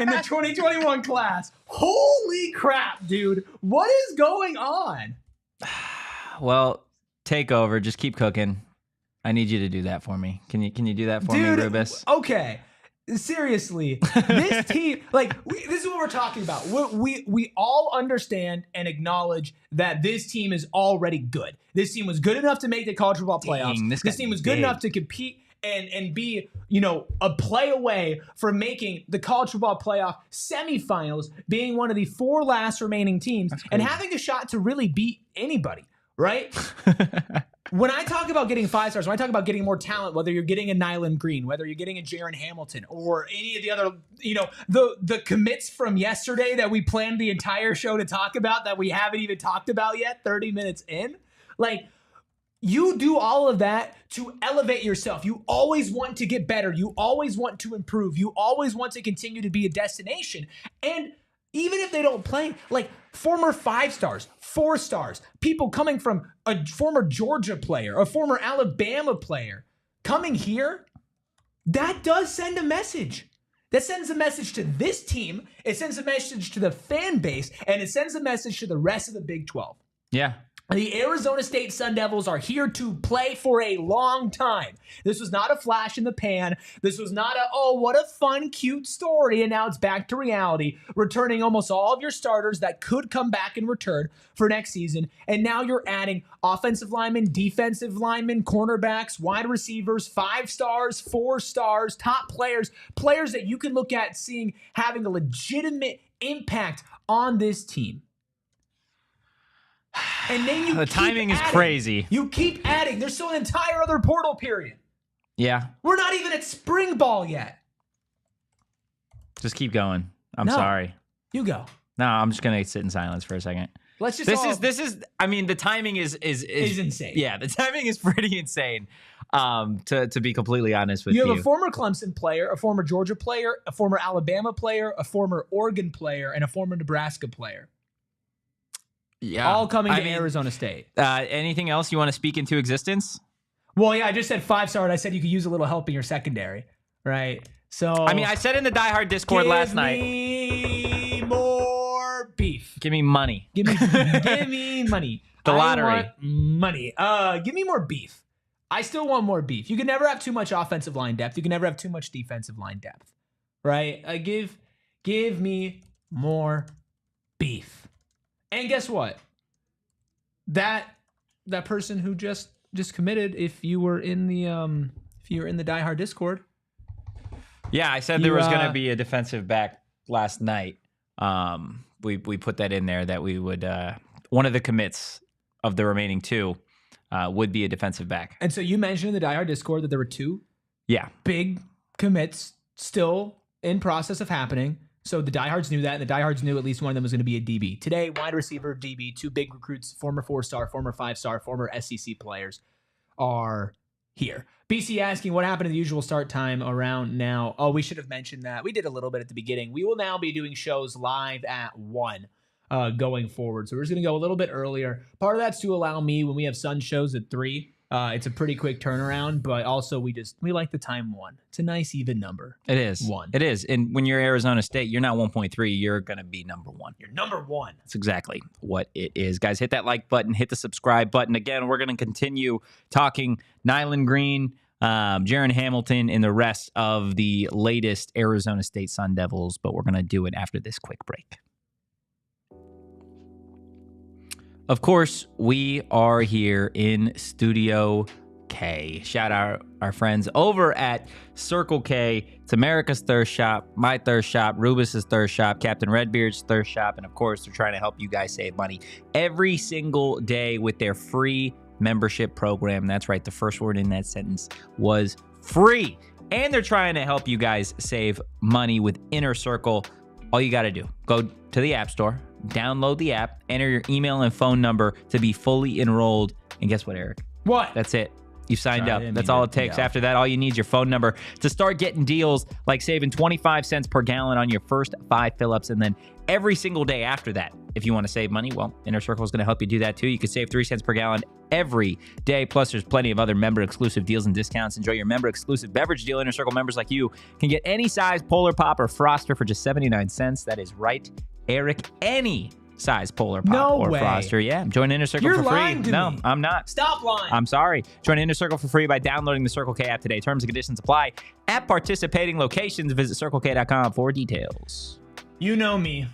in the 2021 class. Holy crap, dude. What is going on? Well, take over. Just keep cooking. I need you to do that for me. Can you do that for me, Rubis? Okay. Seriously, this team, this is what we're talking about. We all understand and acknowledge that this team is already good. This team was good enough to make the college football playoffs. This team was good enough to compete and be, a play away from making the college football playoff semifinals, being one of the 4 last remaining teams and having a shot to really beat anybody, right? When I talk about getting 5 stars, when I talk about getting more talent, whether you're getting a Nyland Green, whether you're getting a Jaren Hamilton, or any of the other, the commits from yesterday that we planned the entire show to talk about that we haven't even talked about yet, 30 minutes in, you do all of that to elevate yourself. You always want to get better. You always want to improve. You always want to continue to be a destination. And even if they don't play, former 5 stars, 4 stars, people coming from a former Georgia player, a former Alabama player, coming here, that does send a message. That sends a message to this team. It sends a message to the fan base, and it sends a message to the rest of the Big 12. Yeah. The Arizona State Sun Devils are here to play for a long time. This was not a flash in the pan. This was not what a fun, cute story, and now it's back to reality, returning almost all of your starters that could come back and return for next season. And now you're adding offensive linemen, defensive linemen, cornerbacks, wide receivers, 5 stars, 4 stars, top players that you can look at seeing having a legitimate impact on this team. And then the timing is crazy. You keep adding. There's still an entire other portal period. Yeah. We're not even at spring ball yet. Just keep going. I'm sorry. You go. No, I'm just gonna sit in silence for a second. Let's just. This is. I mean, the timing is insane. Yeah, the timing is pretty insane. To be completely honest with you, you have a former Clemson player, a former Georgia player, a former Alabama player, a former Oregon player, and a former Nebraska player. Yeah, all coming to Arizona State. Anything else you want to speak into existence? Well, yeah, I just said 5-star, and I said you could use a little help in your secondary, right? So, I said in the Die Hard Discord last night. Give me more beef. Give me money. Give me money. The lottery. I want money. Give me more beef. I still want more beef. You can never have too much offensive line depth. You can never have too much defensive line depth, right? Give me more beef. And guess what? That person who just committed, if you were in the Die Hard Discord. Yeah, I said there was going to be a defensive back last night. We put that in there that we would one of the commits of the remaining 2 would be a defensive back. And so you mentioned in the Die Hard Discord that there were 2 big commits still in process of happening. So the diehards knew that, and the diehards knew at least one of them was going to be a DB. Today, wide receiver, DB, 2 big recruits, former 4-star, former 5-star, former SEC players are here. BC asking what happened to the usual start time around now. Oh, we should have mentioned that. We did a little bit at the beginning. We will now be doing shows live at 1 going forward. So we're just going to go a little bit earlier. Part of that's to allow me, when we have Sun shows at 3, it's a pretty quick turnaround, but also we like the time 1. It's a nice even number. It is 1. It is. And when you're Arizona State, you're not 1.3. You're going to be number 1. You're number 1. That's exactly what it is. Guys, hit that like button, hit the subscribe button. Again, we're going to continue talking Nyland Green, Jaren Hamilton, and the rest of the latest Arizona State Sun Devils, but we're going to do it after this quick break. Of course, we are here in Studio K. Shout out our friends over at Circle K. It's America's thirst shop, my thirst shop, Rubus's thirst shop, Captain Redbeard's thirst shop, and of course, they're trying to help you guys save money every single day with their free membership program. That's right, the first word in that sentence was free. And they're trying to help you guys save money with Inner Circle. All you got to do, go to the App Store, download the app, enter your email and phone number to be fully enrolled. And guess what, Eric? What? That's it. You signed up. That's all it takes. After that, all you need is your phone number to start getting deals like saving 25 cents per gallon on your first 5 fill-ups. And then every single day after that, if you want to save money, well, Inner Circle is going to help you do that too. You can save 3 cents per gallon every day. Plus, there's plenty of other member-exclusive deals and discounts. Enjoy your member-exclusive beverage deal. Inner Circle members like you can get any size Polar Pop or Froster for just 79 cents. That is right, Eric. Any size Polar Pop or Froster. Yeah, join Inner Circle for free. No, I'm not. Stop lying. I'm sorry. Join Inner Circle for free by downloading the Circle K app today. Terms and conditions apply at participating locations. Visit circlek.com for details. You know me.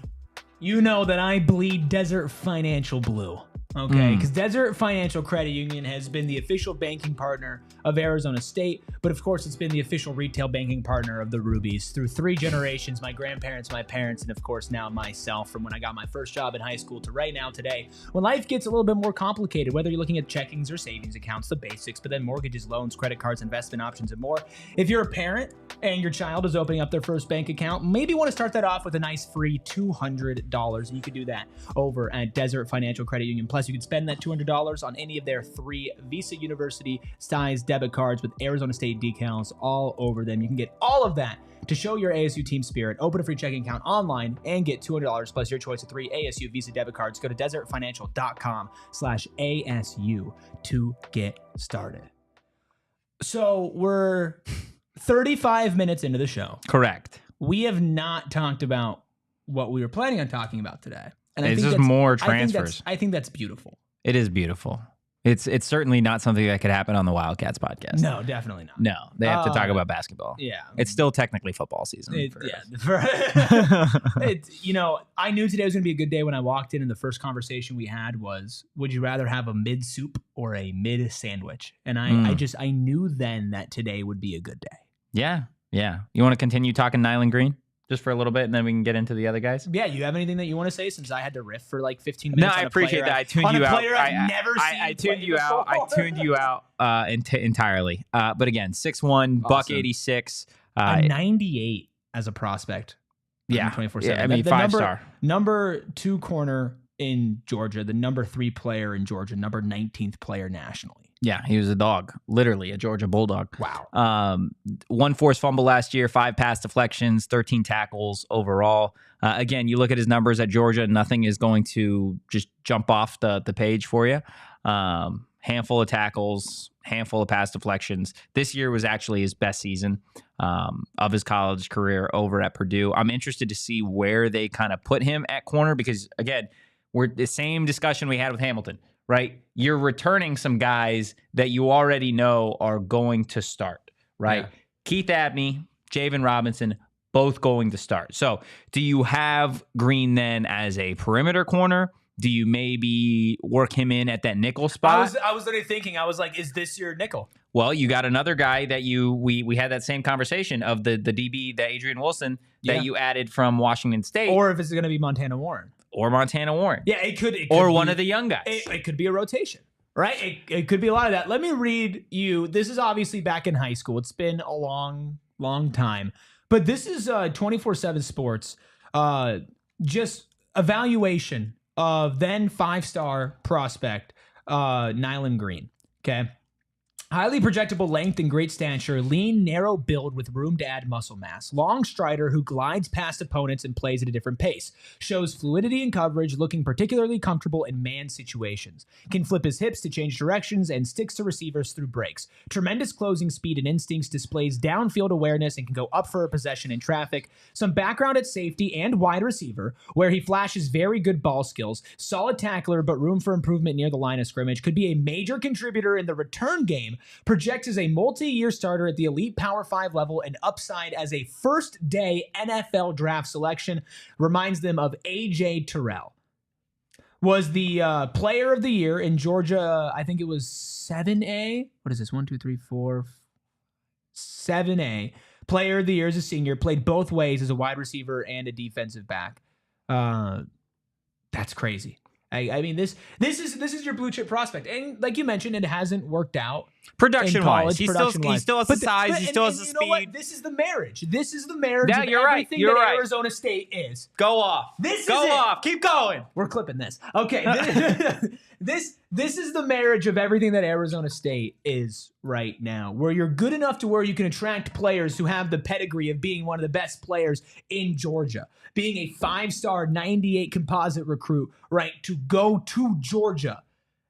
You know that I bleed Desert Financial blue. Okay, because Desert Financial Credit Union has been the official banking partner of Arizona State, but of course it's been the official retail banking partner of the Rubies through 3 generations, my grandparents, my parents, and of course now myself, from when I got my first job in high school to right now today, when life gets a little bit more complicated, whether you're looking at checkings or savings accounts, the basics, but then mortgages, loans, credit cards, investment options, and more. If you're a parent and your child is opening up their first bank account, maybe you want to start that off with a nice free $200, and you could do that over at Desert Financial Credit Union. Plus, you can spend that $200 on any of their 3 Visa University size debit cards with Arizona State decals all over them. You can get all of that to show your ASU team spirit. Open a free checking account online and get $200 plus your choice of 3 ASU Visa debit cards. Go to desertfinancial.com/ASU to get started. So we're 35 minutes into the show. Correct. We have not talked about what we were planning on talking about today. And it's just more transfers. I think that's beautiful. It is beautiful. It's certainly not something that could happen on the Wildcats podcast. No, definitely not. No, they have to talk about basketball. Yeah. It's still technically football season. I knew today was going to be a good day when I walked in, and the first conversation we had was, would you rather have a mid soup or a mid sandwich? And I knew then that today would be a good day. Yeah. Yeah. You want to continue talking Nyland Green? Just for a little bit, and then we can get into the other guys. Yeah, you have anything that you want to say? Since I had to riff for like 15 minutes. No, I appreciate that. I tuned you out. I tuned you out. I tuned you out entirely. But again, 6'1", awesome. Buck 86, 98 as a prospect. Yeah, 24/7. Yeah, I mean, 5-star. Number 2 corner in Georgia, the number 3 player in Georgia, number 19th player nationally. Yeah, he was a dog, literally a Georgia Bulldog. Wow. 1 forced fumble last year, 5 pass deflections, 13 tackles overall. Again, you look at his numbers at Georgia, nothing is going to just jump off the page for you. Handful of tackles, handful of pass deflections. This year was actually his best season of his college career over at Purdue. I'm interested to see where they kind of put him at corner because, again, we're the same discussion we had with Hamilton. Right? You're returning some guys that you already know are going to start, right? Yeah. Keith Abney, Javen Robinson, both going to start. So do you have Green then as a perimeter corner? Do you maybe work him in at that nickel spot? I was literally thinking, I was like, is this your nickel? Well, you got another guy that we had that same conversation of the DB, the Adrian Wilson that you added from Washington State. Or if it's going to be Montana Warren. Or Montana Warren. Yeah, it could or be, one of the young guys. It could be a rotation, right? It could be a lot of that. Let me read you. This is obviously back in high school. It's been a long, long time. But this is 24/7 Sports. Just evaluation of then 5-star prospect Nyland Green. Okay. Highly projectable length and great stature, lean, narrow build with room to add muscle mass. Long strider who glides past opponents and plays at a different pace. Shows fluidity in coverage, looking particularly comfortable in man situations. Can flip his hips to change directions and sticks to receivers through breaks. Tremendous closing speed and instincts, displays downfield awareness and can go up for a possession in traffic. Some background at safety and wide receiver, where he flashes very good ball skills. Solid tackler, but room for improvement near the line of scrimmage. Could be a major contributor in the return game. Projects as a multi-year starter at the elite Power 5 level and upside as a first-day NFL draft selection. Reminds them of A.J. Terrell. was the player of the year in Georgia. I think it was 7A. What is this? 1, 2, 3, 4, 7A. Player of the year as a senior. Played both ways as a wide receiver and a defensive back. That's crazy. I mean, this is your blue chip prospect, and like you mentioned, it hasn't worked out production wise. He still has the size. He still has the speed. Know what? This is the marriage. This is the marriage. Yeah, of you're right. everything You're that right. Arizona State is. Go off. Go off. Keep going. We're clipping this. Okay. This is the marriage of everything that Arizona State is right now, where you're good enough to where you can attract players who have the pedigree of being one of the best players in Georgia, being a 5-star 98 composite recruit, right, to go to Georgia.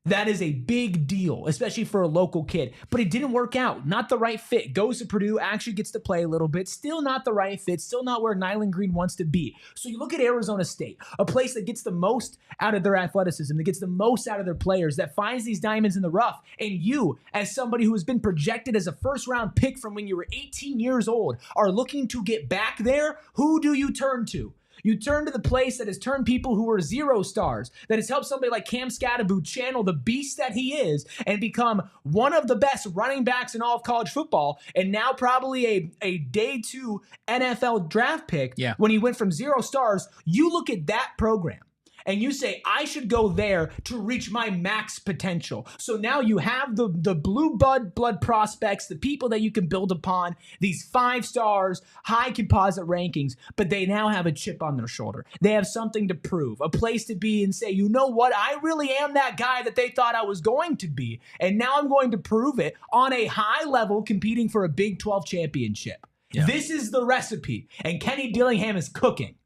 That is a big deal, especially for a local kid. But it didn't work out. Not the right fit. Goes to Purdue, actually gets to play a little bit. Still not the right fit. Still not where Nyland Green wants to be. So you look at Arizona State, a place that gets the most out of their athleticism, that gets the most out of their players, that finds these diamonds in the rough. And you, as somebody who has been projected as a first-round pick from when you were 18 years old, are looking to get back there. Who do you turn to? You turn to the place that has turned people who were 0 stars, that has helped somebody like Cam Scadaboo channel the beast that he is and become one of the best running backs in all of college football, and now probably a day 2 NFL draft pick when he went from 0 stars. You look at that program and you say, I should go there to reach my max potential. So now you have the blue blood prospects, the people that you can build upon, these 5 stars, high composite rankings, but they now have a chip on their shoulder. They have something to prove, a place to be and say, you know what? I really am that guy that they thought I was going to be. And now I'm going to prove it on a high level, competing for a Big 12 championship. Yeah. This is the recipe. And Kenny Dillingham is cooking.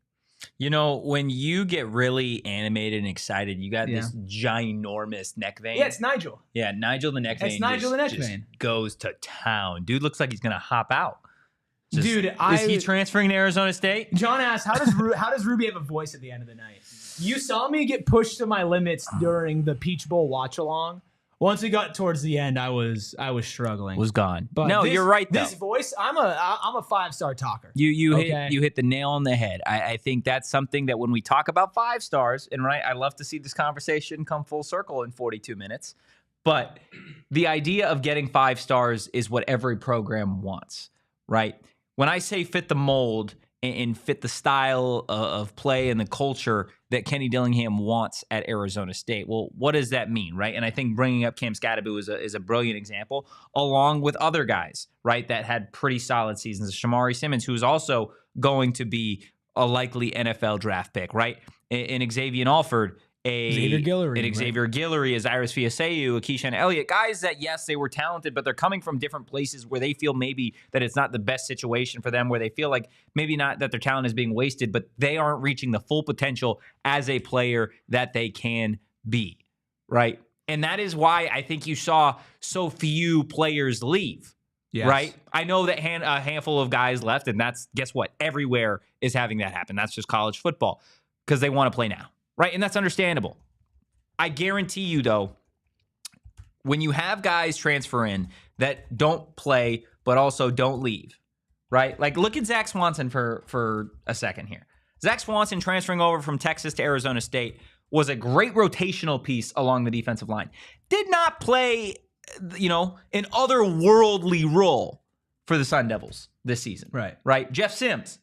You know, when you get really animated and excited, you got this ginormous neck vein. Yeah, it's Nigel. Yeah, Nigel the neck vein. It's Nigel the neck vein. Goes to town. Dude looks like he's going to hop out. Dude, is he transferring to Arizona State? John asked, how does Ruby have a voice at the end of the night? You saw me get pushed to my limits during the Peach Bowl watch along. Once we got towards the end, I was struggling. Was gone. But no, you're right though. This voice, I'm a 5-star talker. You hit the nail on the head. I think that's something that when we talk about 5 stars, and right, I love to see this conversation come full circle in 42 minutes. But the idea of getting 5 stars is what every program wants, right? When I say fit the mold and fit the style of play and the culture that Kenny Dillingham wants at Arizona State. Well, what does that mean, right? And I think bringing up Cam Scadaboo is a brilliant example, along with other guys, right, that had pretty solid seasons. Shamari Simmons, who is also going to be a likely NFL draft pick, right? And Xavier Alford, Xavier Guillory, Iris Fiaseu, Keyshawn Elliott, guys that, yes, they were talented, but they're coming from different places where they feel maybe that it's not the best situation for them, where they feel like maybe not that their talent is being wasted, but they aren't reaching the full potential as a player that they can be, right? And that is why I think you saw so few players leave, right? I know that a handful of guys left, and that's, guess what? Everywhere is having that happen. That's just college football because they want to play now. Right, and that's understandable. I guarantee you, though, when you have guys transfer in that don't play but also don't leave, right? Like, look at Zach Swanson for a second here. Zach Swanson transferring over from Texas to Arizona State was a great rotational piece along the defensive line. Did not play, an otherworldly role for the Sun Devils this season. Right? Jeff Sims,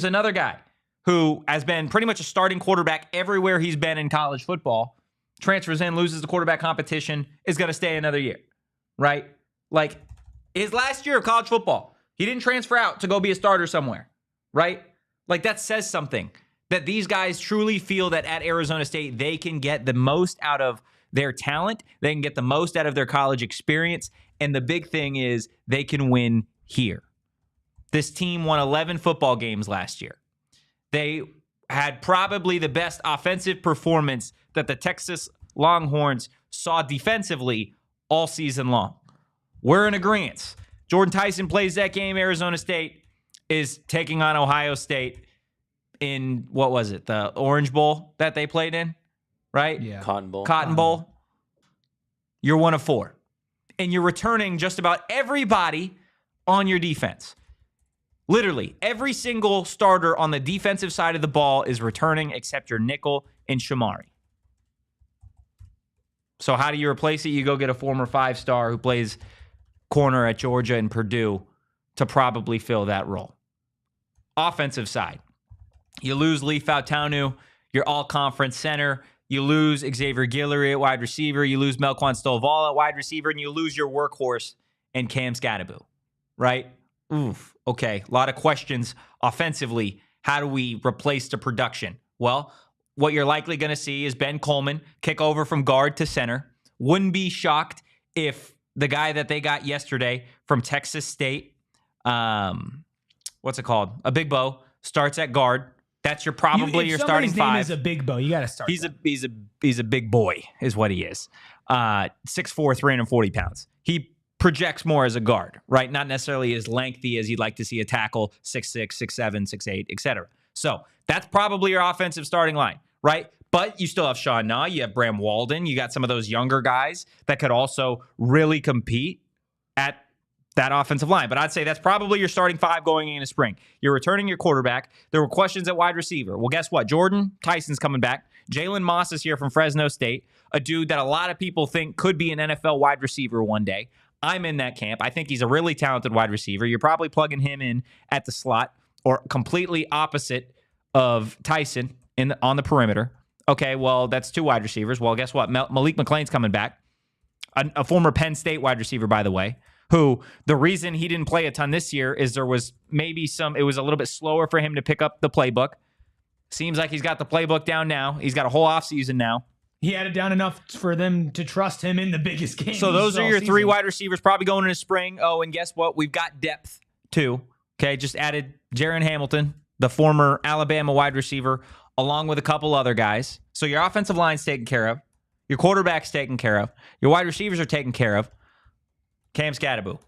another guy who has been pretty much a starting quarterback everywhere he's been in college football, transfers in, loses the quarterback competition, is going to stay another year, right? Like, his last year of college football, he didn't transfer out to go be a starter somewhere, right? Like, that says something, that these guys truly feel that at Arizona State, they can get the most out of their talent, they can get the most out of their college experience, and the big thing is they can win here. This team won 11 football games last year. They had probably the best offensive performance that the Texas Longhorns saw defensively all season long. We're in agreement. Jordan Tyson plays that game. Arizona State is taking on Ohio State in, what was it, the Orange Bowl that they played in, right? Yeah. Cotton Bowl. You're 1 of 4. And you're returning just about everybody on your defense. Literally, every single starter on the defensive side of the ball is returning except your nickel and Shamari, So how do you replace it? You go get a former 5-star who plays corner at Georgia and Purdue to probably fill that role. Offensive side, you lose Lee Fautanu, your all-conference center. You lose Xavier Guillory at wide receiver. You lose Melquan Stovall at wide receiver, and you lose your workhorse and Cam Scadaboo, right? Oof. Okay, a lot of questions offensively. How do we replace the production? Well, what you're likely going to see is Ben Coleman kick over from guard to center. Wouldn't be shocked if the guy that they got yesterday from Texas State, what's it called? Obigbo, starts at guard. That's your starting five. Name is Obigbo. You got to start. He's a big boy, is what he is. 6'4", 340 pounds. He projects more as a guard, right? Not necessarily as lengthy as you'd like to see a tackle, 6'6", 6'7", 6'8", etc. So that's probably your offensive starting line, right? But you still have Sean Na, you have Bram Walden, you got some of those younger guys that could also really compete at that offensive line. But I'd say that's probably your starting five going into spring. You're returning your quarterback. There were questions at wide receiver. Well, guess what? Jordan Tyson's coming back. Jalen Moss is here from Fresno State, a dude that a lot of people think could be an NFL wide receiver one day. I'm in that camp. I think he's a really talented wide receiver. You're probably plugging him in at the slot or completely opposite of Tyson on the perimeter. Okay, well, that's two wide receivers. Well, guess what? Malik McLean's coming back, a former Penn State wide receiver, by the way, who the reason he didn't play a ton this year is there was maybe it was a little bit slower for him to pick up the playbook. Seems like he's got the playbook down now. He's got a whole offseason now. He had it down enough for them to trust him in the biggest game. So those are your three wide receivers probably going into spring. Oh, and guess what? We've got depth too. Okay, just added Jaren Hamilton, the former Alabama wide receiver, along with a couple other guys. So your offensive line's taken care of. Your quarterback's taken care of. Your wide receivers are taken care of. Cam Scadaboo,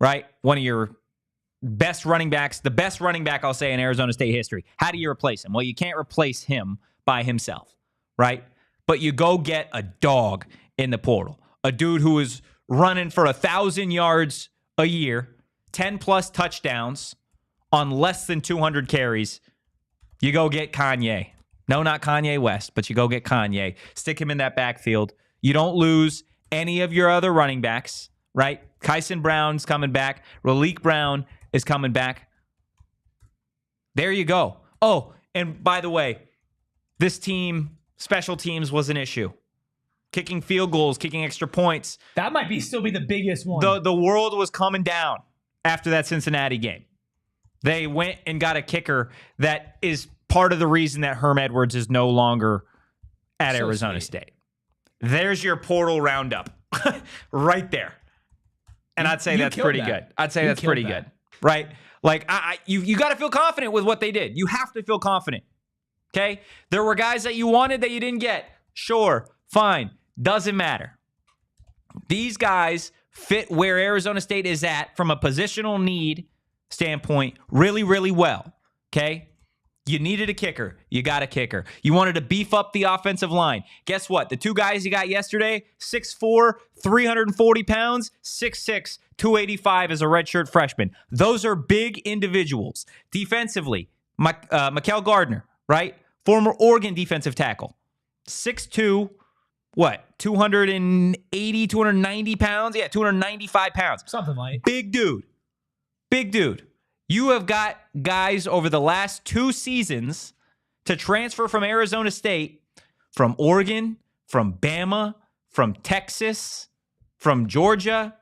right? One of your best running backs, the best running back, I'll say, in Arizona State history. How do you replace him? Well, you can't replace him by himself, right? But you go get a dog in the portal, a dude who is running for 1,000 yards a year, 10-plus touchdowns on less than 200 carries. You go get Kanye. No, not Kanye West, but you go get Kanye. Stick him in that backfield. You don't lose any of your other running backs, right? Kyson Brown's coming back. Raleek Brown is coming back. There you go. Oh, and by the way, this team, special teams was an issue. Kicking field goals, kicking extra points. That might still be the biggest one. The world was coming down after that Cincinnati game. They went and got a kicker that is part of the reason that Herm Edwards is no longer at Arizona State. There's your portal roundup right there. And I'd say that's pretty good. I'd say that's pretty good, right? Like, you got to feel confident with what they did. You have to feel confident, okay? There were guys that you wanted that you didn't get. Sure, fine. Doesn't matter. These guys fit where Arizona State is at from a positional need standpoint really, really well, okay? You needed a kicker. You got a kicker. You wanted to beef up the offensive line. Guess what? The two guys you got yesterday, 6'4", 340 pounds, 6'6", 285 as a redshirt freshman. Those are big individuals. Defensively, My'Keil Gardner, right? Former Oregon defensive tackle. 6'2", 280, 290 pounds? Yeah, 295 pounds. Something like. Big dude. Big dude. You have got guys over the last 2 seasons to transfer from Arizona State, from Oregon, from Bama, from Texas, from Georgia,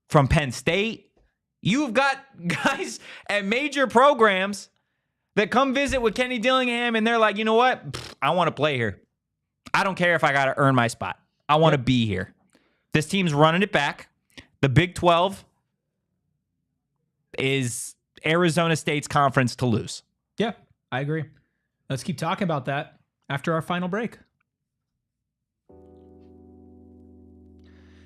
from Penn State. You've got guys at major programs that come visit with Kenny Dillingham, and they're like, you know what? I want to play here. I don't care if I got to earn my spot. I want to be here. This team's running it back. The Big 12 is Arizona State's conference to lose. Yeah, I agree. Let's keep talking about that after our final break.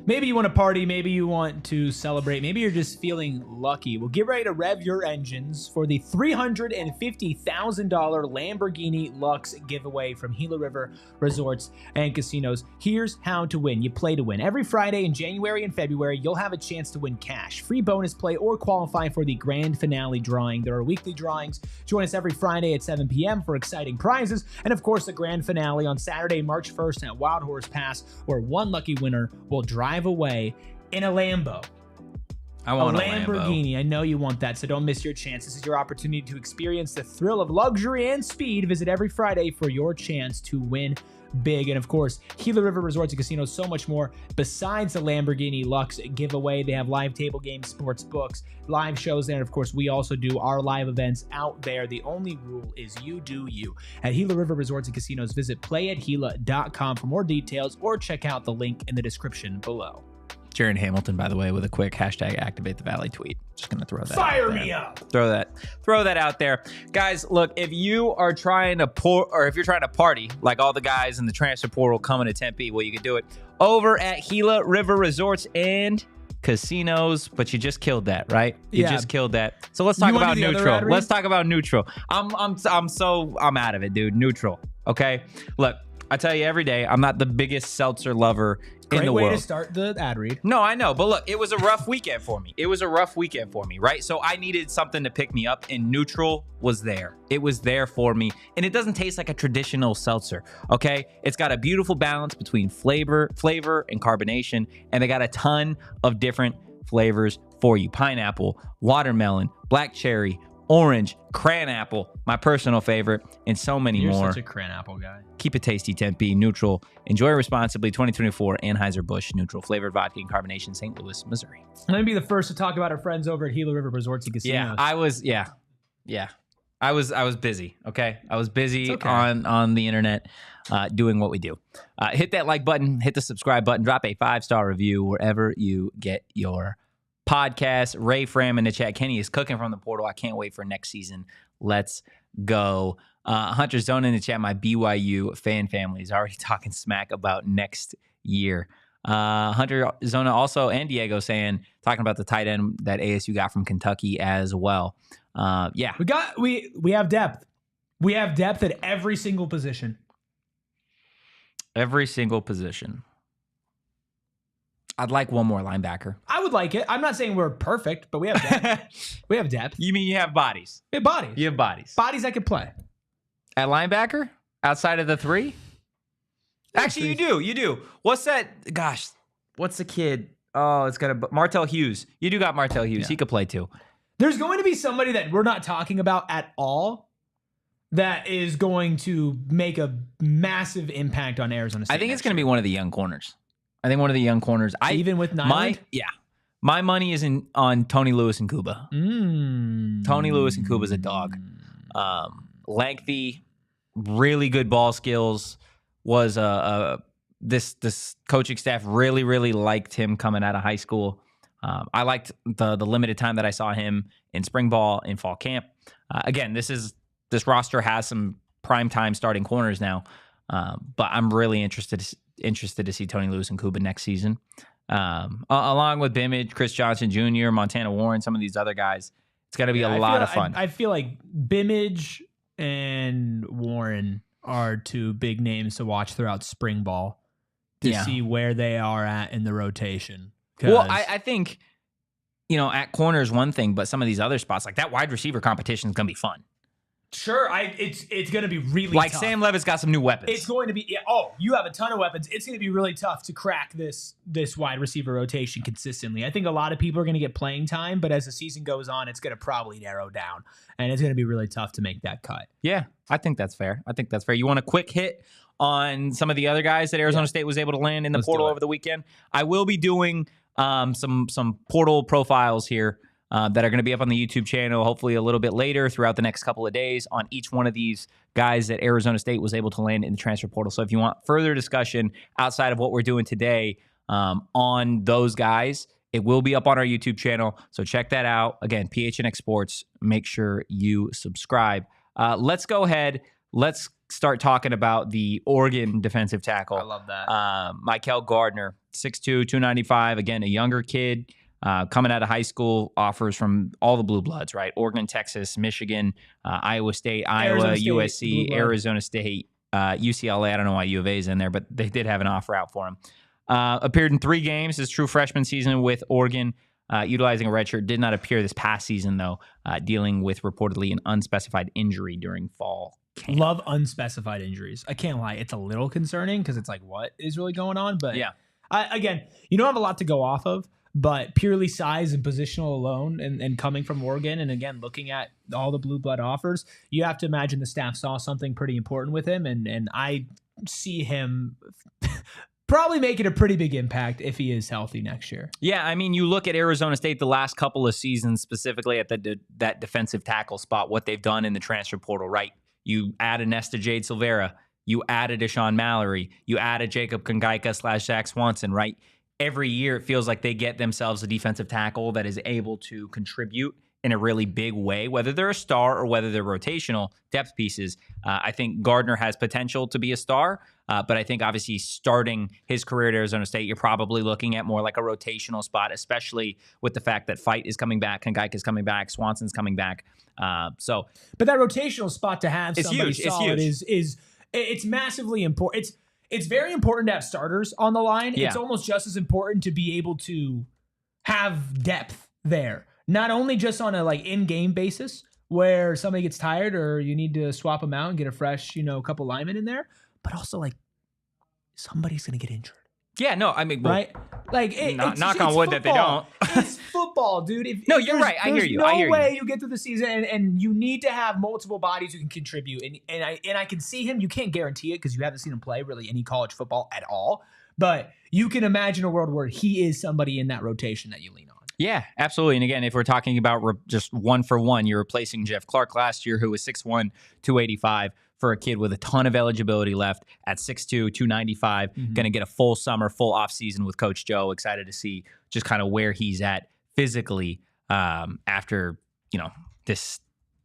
Maybe you want to party, maybe you want to celebrate, maybe you're just feeling lucky. Well, get ready to rev your engines for the $350,000 Lamborghini Lux giveaway from Gila River Resorts and Casinos. Here's how to win. You play to win. Every Friday in January and February, you'll have a chance to win cash, free bonus play, or qualify for the grand finale drawing. There are weekly drawings. Join us every Friday at 7 p.m. for exciting prizes, and of course, the grand finale on Saturday, March 1st at Wild Horse Pass, where one lucky winner will drive away in a Lambo. I want a Lamborghini. Lambo. I know you want that, so don't miss your chance. This is your opportunity to experience the thrill of luxury and speed. Visit every Friday for your chance to win big. And of course, Gila River Resorts and Casinos, so much more besides the Lamborghini Lux giveaway. They have live table games, sports books, live shows there. And of course, we also do our live events out there. The only rule is you do you. At Gila River Resorts and Casinos, visit playathila.com for more details or check out the link in the description below. Jaren Hamilton, by the way, with a quick hashtag activate the valley tweet. Just gonna throw that. Fire me up. Throw that out there, guys. Look, if you are trying to if you're trying to party like all the guys in the transfer portal coming to Tempe, well, you can do it over at Gila River Resorts and Casinos. But you just killed that, right? You just killed that. So let's talk about neutral. Let's talk about neutral. I'm out of it, dude. Neutral. Okay. Look, I tell you every day, I'm not the biggest seltzer lover in the world. Great way to start the ad read. No, I know. But look, it was a rough weekend for me. Right? So I needed something to pick me up, and neutral was there. It was there for me. And it doesn't taste like a traditional seltzer, okay? It's got a beautiful balance between flavor and carbonation, and they got a ton of different flavors for you. Pineapple, watermelon, black cherry, orange, cran apple, my personal favorite, and so many more. You're such a cran apple guy. Keep it tasty, Tempe. Neutral. Enjoy responsibly. 2024 Anheuser-Busch Neutral. Flavored vodka and carbonation, St. Louis, Missouri. Let me be the first to talk about our friends over at Gila River Resorts and Casinos. Yeah, I was busy, okay? I was busy on the internet doing what we do. Hit that like button, hit the subscribe button, drop a 5-star review wherever you get your podcast. Ray Fram in the chat. Kenny is cooking from the portal. I can't wait for next season. Let's go. Hunter Zona in the chat. My BYU fan family is already talking smack about next year. Hunter Zona also and Diego talking about the tight end that ASU got from Kentucky as well. Yeah, we have depth. We have depth at every single position. Every single position. I'd like one more linebacker. I would like it. I'm not saying we're perfect, but we have depth. We have depth. You mean you have bodies? We have bodies. You have bodies. Bodies that could play. At linebacker? Outside of the three? Actually, you do. What's that? Gosh, what's the kid? Oh, it's got a Martell Hughes. You do got Martell Hughes. Yeah. He could play too. There's going to be somebody that we're not talking about at all that is going to make a massive impact on Arizona State. I think it's going to be one of the young corners. Even with Nyland? My money is on Tony Lewis and Kuba. Tony Lewis and Kuba's a dog. Lengthy, really good ball skills. Was this coaching staff really liked him coming out of high school. I liked the limited time that I saw him in spring ball, in fall camp. Again, this roster has some prime time starting corners now, but I'm really interested to see Tony Lewis and Kuba next season, along with Bimage, Chris Johnson Jr., Montana Warren, some of these other guys. It's going to be a lot of fun. I feel like Bimage and Warren are two big names to watch throughout spring ball to see where they are at in the rotation. Well, I think, at corner is one thing, but some of these other spots, like that wide receiver competition is going to be fun. Sure, it's going to be really like tough. Sam Levitt's got some new weapons. It's going to be you have a ton of weapons. It's going to be really tough to crack this wide receiver rotation consistently. I think a lot of people are going to get playing time, but as the season goes on, it's going to probably narrow down, and it's going to be really tough to make that cut. Yeah, I think that's fair. You want a quick hit on some of the other guys that Arizona State was able to land in the portal over the weekend? I will be doing some portal profiles here. That are going to be up on the YouTube channel, hopefully a little bit later throughout the next couple of days on each one of these guys that Arizona State was able to land in the transfer portal. So if you want further discussion outside of what we're doing today on those guys, it will be up on our YouTube channel. So check that out. Again, PHNX Sports, make sure you subscribe. Let's go ahead. Let's start talking about the Oregon defensive tackle. I love that. My'Keil Gardner, 6'2", 295. Again, a younger kid coming out of high school, offers from all the blue bloods, right? Oregon, Texas, Michigan, Iowa State, Iowa, USC, Arizona State, UCLA. I don't know why U of A is in there, but they did have an offer out for him. Appeared in 3 games his true freshman season with Oregon, utilizing a redshirt. Did not appear this past season, though, dealing with reportedly an unspecified injury during fall camp. Love unspecified injuries. I can't lie. It's a little concerning because it's like, what is really going on? But yeah, again, you don't have a lot to go off of, but purely size and positional alone and coming from Oregon, and again, looking at all the blue blood offers, you have to imagine the staff saw something pretty important with him. And I see him probably making a pretty big impact if he is healthy next year. Yeah, I mean, you look at Arizona State the last couple of seasons, specifically at that defensive tackle spot, what they've done in the transfer portal, right? You add a Nesta Jade Silvera, you added a Sean Mallory, you added Jacob Kongaika / Zach Swanson, right? Every year it feels like they get themselves a defensive tackle that is able to contribute in a really big way, whether they're a star or whether they're rotational depth pieces. I think Gardner has potential to be a star, but I think obviously starting his career at Arizona State, you're probably looking at more like a rotational spot, especially with the fact that Fight is coming back, Kongaika is coming back, Swanson's coming back. But that rotational spot to have somebody huge. solid it's massively important. It's very important to have starters on the line. Yeah. It's almost just as important to be able to have depth there. Not only just on a like in-game basis where somebody gets tired or you need to swap them out and get a fresh, couple linemen in there, but also like somebody's going to get injured. yeah, no, I mean, well, Right? Like, knock on wood that they don't. It's football, dude. No, you're right. I hear you. There's no way you get through the season, and you need to have multiple bodies who can contribute. And I can see him. You can't guarantee it because you haven't seen him play really any college football at all. But you can imagine a world where he is somebody in that rotation that you lean on. Yeah, absolutely. And again, if we're talking about just one for one, you're replacing Jeff Clark last year, who was 6'1", 285, for a kid with a ton of eligibility left at 6'2", 295, going to get a full summer, full offseason with Coach Joe. Excited to see just kind of where he's at physically after,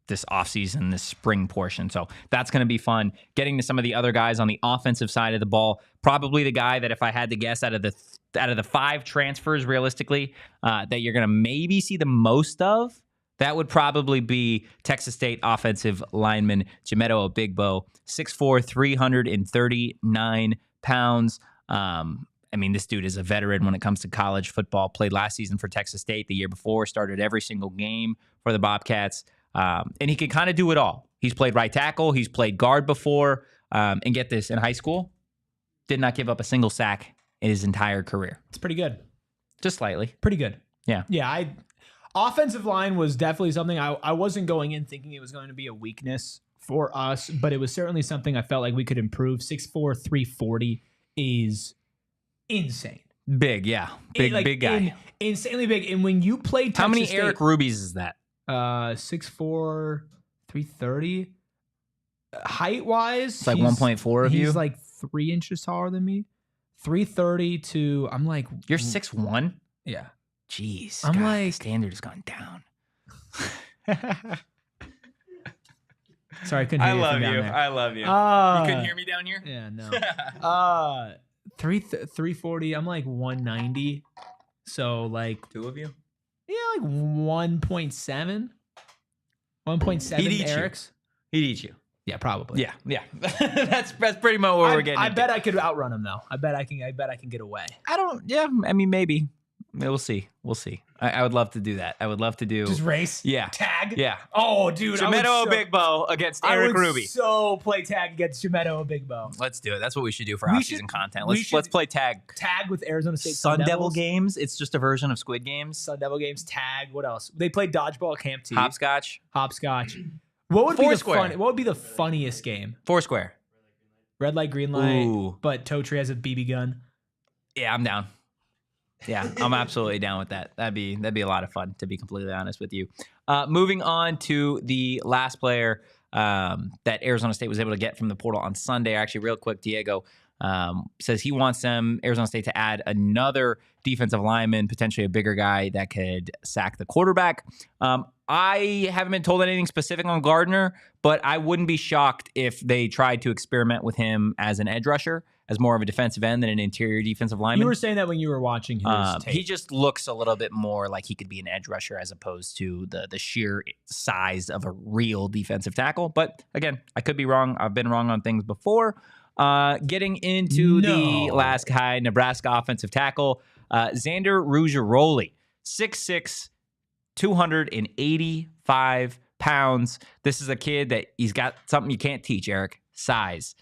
this offseason, this spring portion. So that's going to be fun. Getting to some of the other guys on the offensive side of the ball, probably the guy that if I had to guess out of the 5 transfers realistically that you're going to maybe see the most of, that would probably be Texas State offensive lineman Jimeto Obigbo, 6'4", 339 pounds. I mean, this dude is a veteran when it comes to college football. Played last season for Texas State, the year before, started every single game for the Bobcats. And he can kind of do it all. He's played right tackle. He's played guard before. And get this, in high school, did not give up a single sack in his entire career. It's pretty good. Just slightly. Pretty good. Yeah. Yeah, offensive line was definitely something I wasn't going in thinking it was going to be a weakness for us, but it was certainly something I felt like we could improve. 6'4", 340 is insane. Big, yeah. Big guy. Insanely big. And when you play Texas How many State, Erik Rubies is that? 6'4", 330. Height-wise, it's like 1.4 of you. He's like 3 inches taller than me. 330 to, I'm like... You're 6'1"? Yeah. Jeez. I'm God, like... the standard has gone down. Sorry, I couldn't hear you from down there. I love you. You couldn't hear me down here? Yeah, no. 340, I'm like 190. So like... 2 of you? Yeah, like 1.7. 1.7 Eric's. He'd eat you. Yeah, probably. Yeah. that's pretty much what we're getting. I bet I could outrun him though. I bet I can get away. I mean, maybe. We'll see. I would love to do that. I would love to do just race. Yeah. Tag. Yeah. Oh, dude. Jimeto Obigbo against Erik Ruby. So play tag against Jimeto Obigbo. Let's do it. That's what we should do for off-season content. Let's play tag. Tag with Arizona State Sun Devil Devils. Games. It's just a version of Squid Games. Sun Devil Games. Tag. What else? They played dodgeball at Camp T. Hopscotch. What would Foursquare. What would be the funniest game? Foursquare. Red light, green light. Ooh. But Totri has a BB gun. Yeah, I'm down. Yeah, I'm absolutely down with that. That'd be a lot of fun, to be completely honest with you. Moving on to the last player that Arizona State was able to get from the portal on Sunday. Actually, real quick, Diego, says he wants Arizona State to add another defensive lineman, potentially a bigger guy that could sack the quarterback. I haven't been told anything specific on Gardner, but I wouldn't be shocked if they tried to experiment with him as an edge rusher, as more of a defensive end than an interior defensive lineman. You were saying that when you were watching his tape. He just looks a little bit more like he could be an edge rusher as opposed to the sheer size of a real defensive tackle. But again, I could be wrong. I've been wrong on things before. Getting into the last guy, Nebraska offensive tackle, Xander Ruggeroli, 6'6", 285 pounds. This is a kid that he's got something you can't teach, Erik. Size.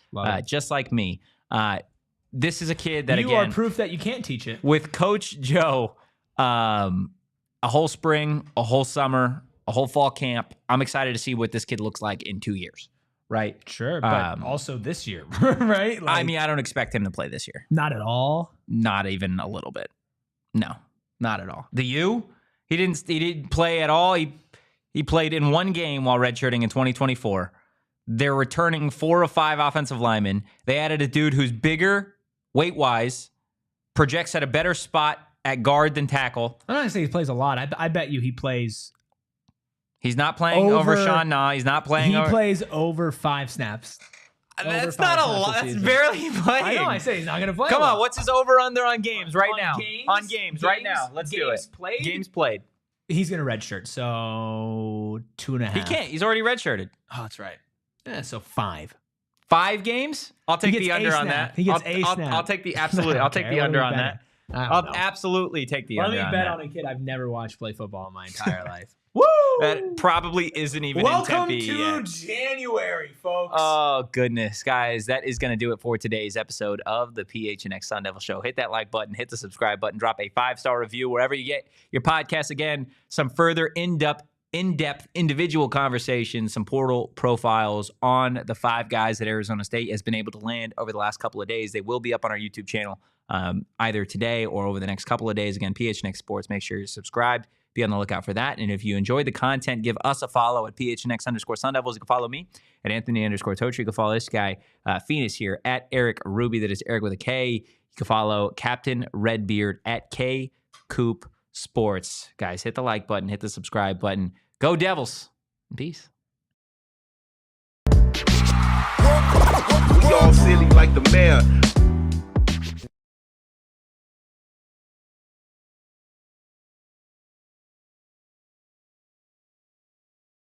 Just like me. This is a kid that, you are proof that you can't teach it. With Coach Joe, a whole spring, a whole summer, a whole fall camp. I'm excited to see what this kid looks like in 2 years. Right? Sure, but also this year, right? I mean, I don't expect him to play this year. Not at all? Not even a little bit. No, not at all. The U? He didn't play at all. He played in one game while redshirting in 2024. They're returning 4 of 5 offensive linemen. They added a dude who's bigger, weight-wise, projects at a better spot at guard than tackle. I'm not going to say he plays a lot. I bet you he plays... He's not playing over Sean Na. He's not playing over... He plays over 5 snaps. That's not a lot. That's barely playing. I know. I say he's not going to play. Come on. What's his over-under on games right now? On games right now. Let's do it. Games played. He's going to redshirt, so 2.5. He can't. He's already redshirted. Oh, that's right. Yeah, so 5. 5 games? I'll take the under on that. He gets a snap. I'll take the absolutely. I'll take the under on that. I'll absolutely take the under on that. Let me bet on a kid I've never watched play football in my entire life. Woo! That probably isn't even in Tempe yet. Welcome to January, folks. Oh, goodness. Guys, that is going to do it for today's episode of the PHNX Sun Devil Show. Hit that like button, hit the subscribe button, drop a 5-star review wherever you get your podcast. Again, some further in-depth individual conversations, some portal profiles on the 5 guys that Arizona State has been able to land over the last couple of days. They will be up on our YouTube channel either today or over the next couple of days. Again, PHNX Sports. Make sure you're subscribed. Be on the lookout for that. And if you enjoyed the content, give us a follow at PHNX_Sun Devils. You can follow me at Anthony_Totri. You can follow this guy, Phoenix here, at Erik Ruby. That is Erik with a K. You can follow Captain Redbeard at K Coop Sports. Guys, hit the like button, hit the subscribe button. Go Devils. Peace. We all silly like the mayor.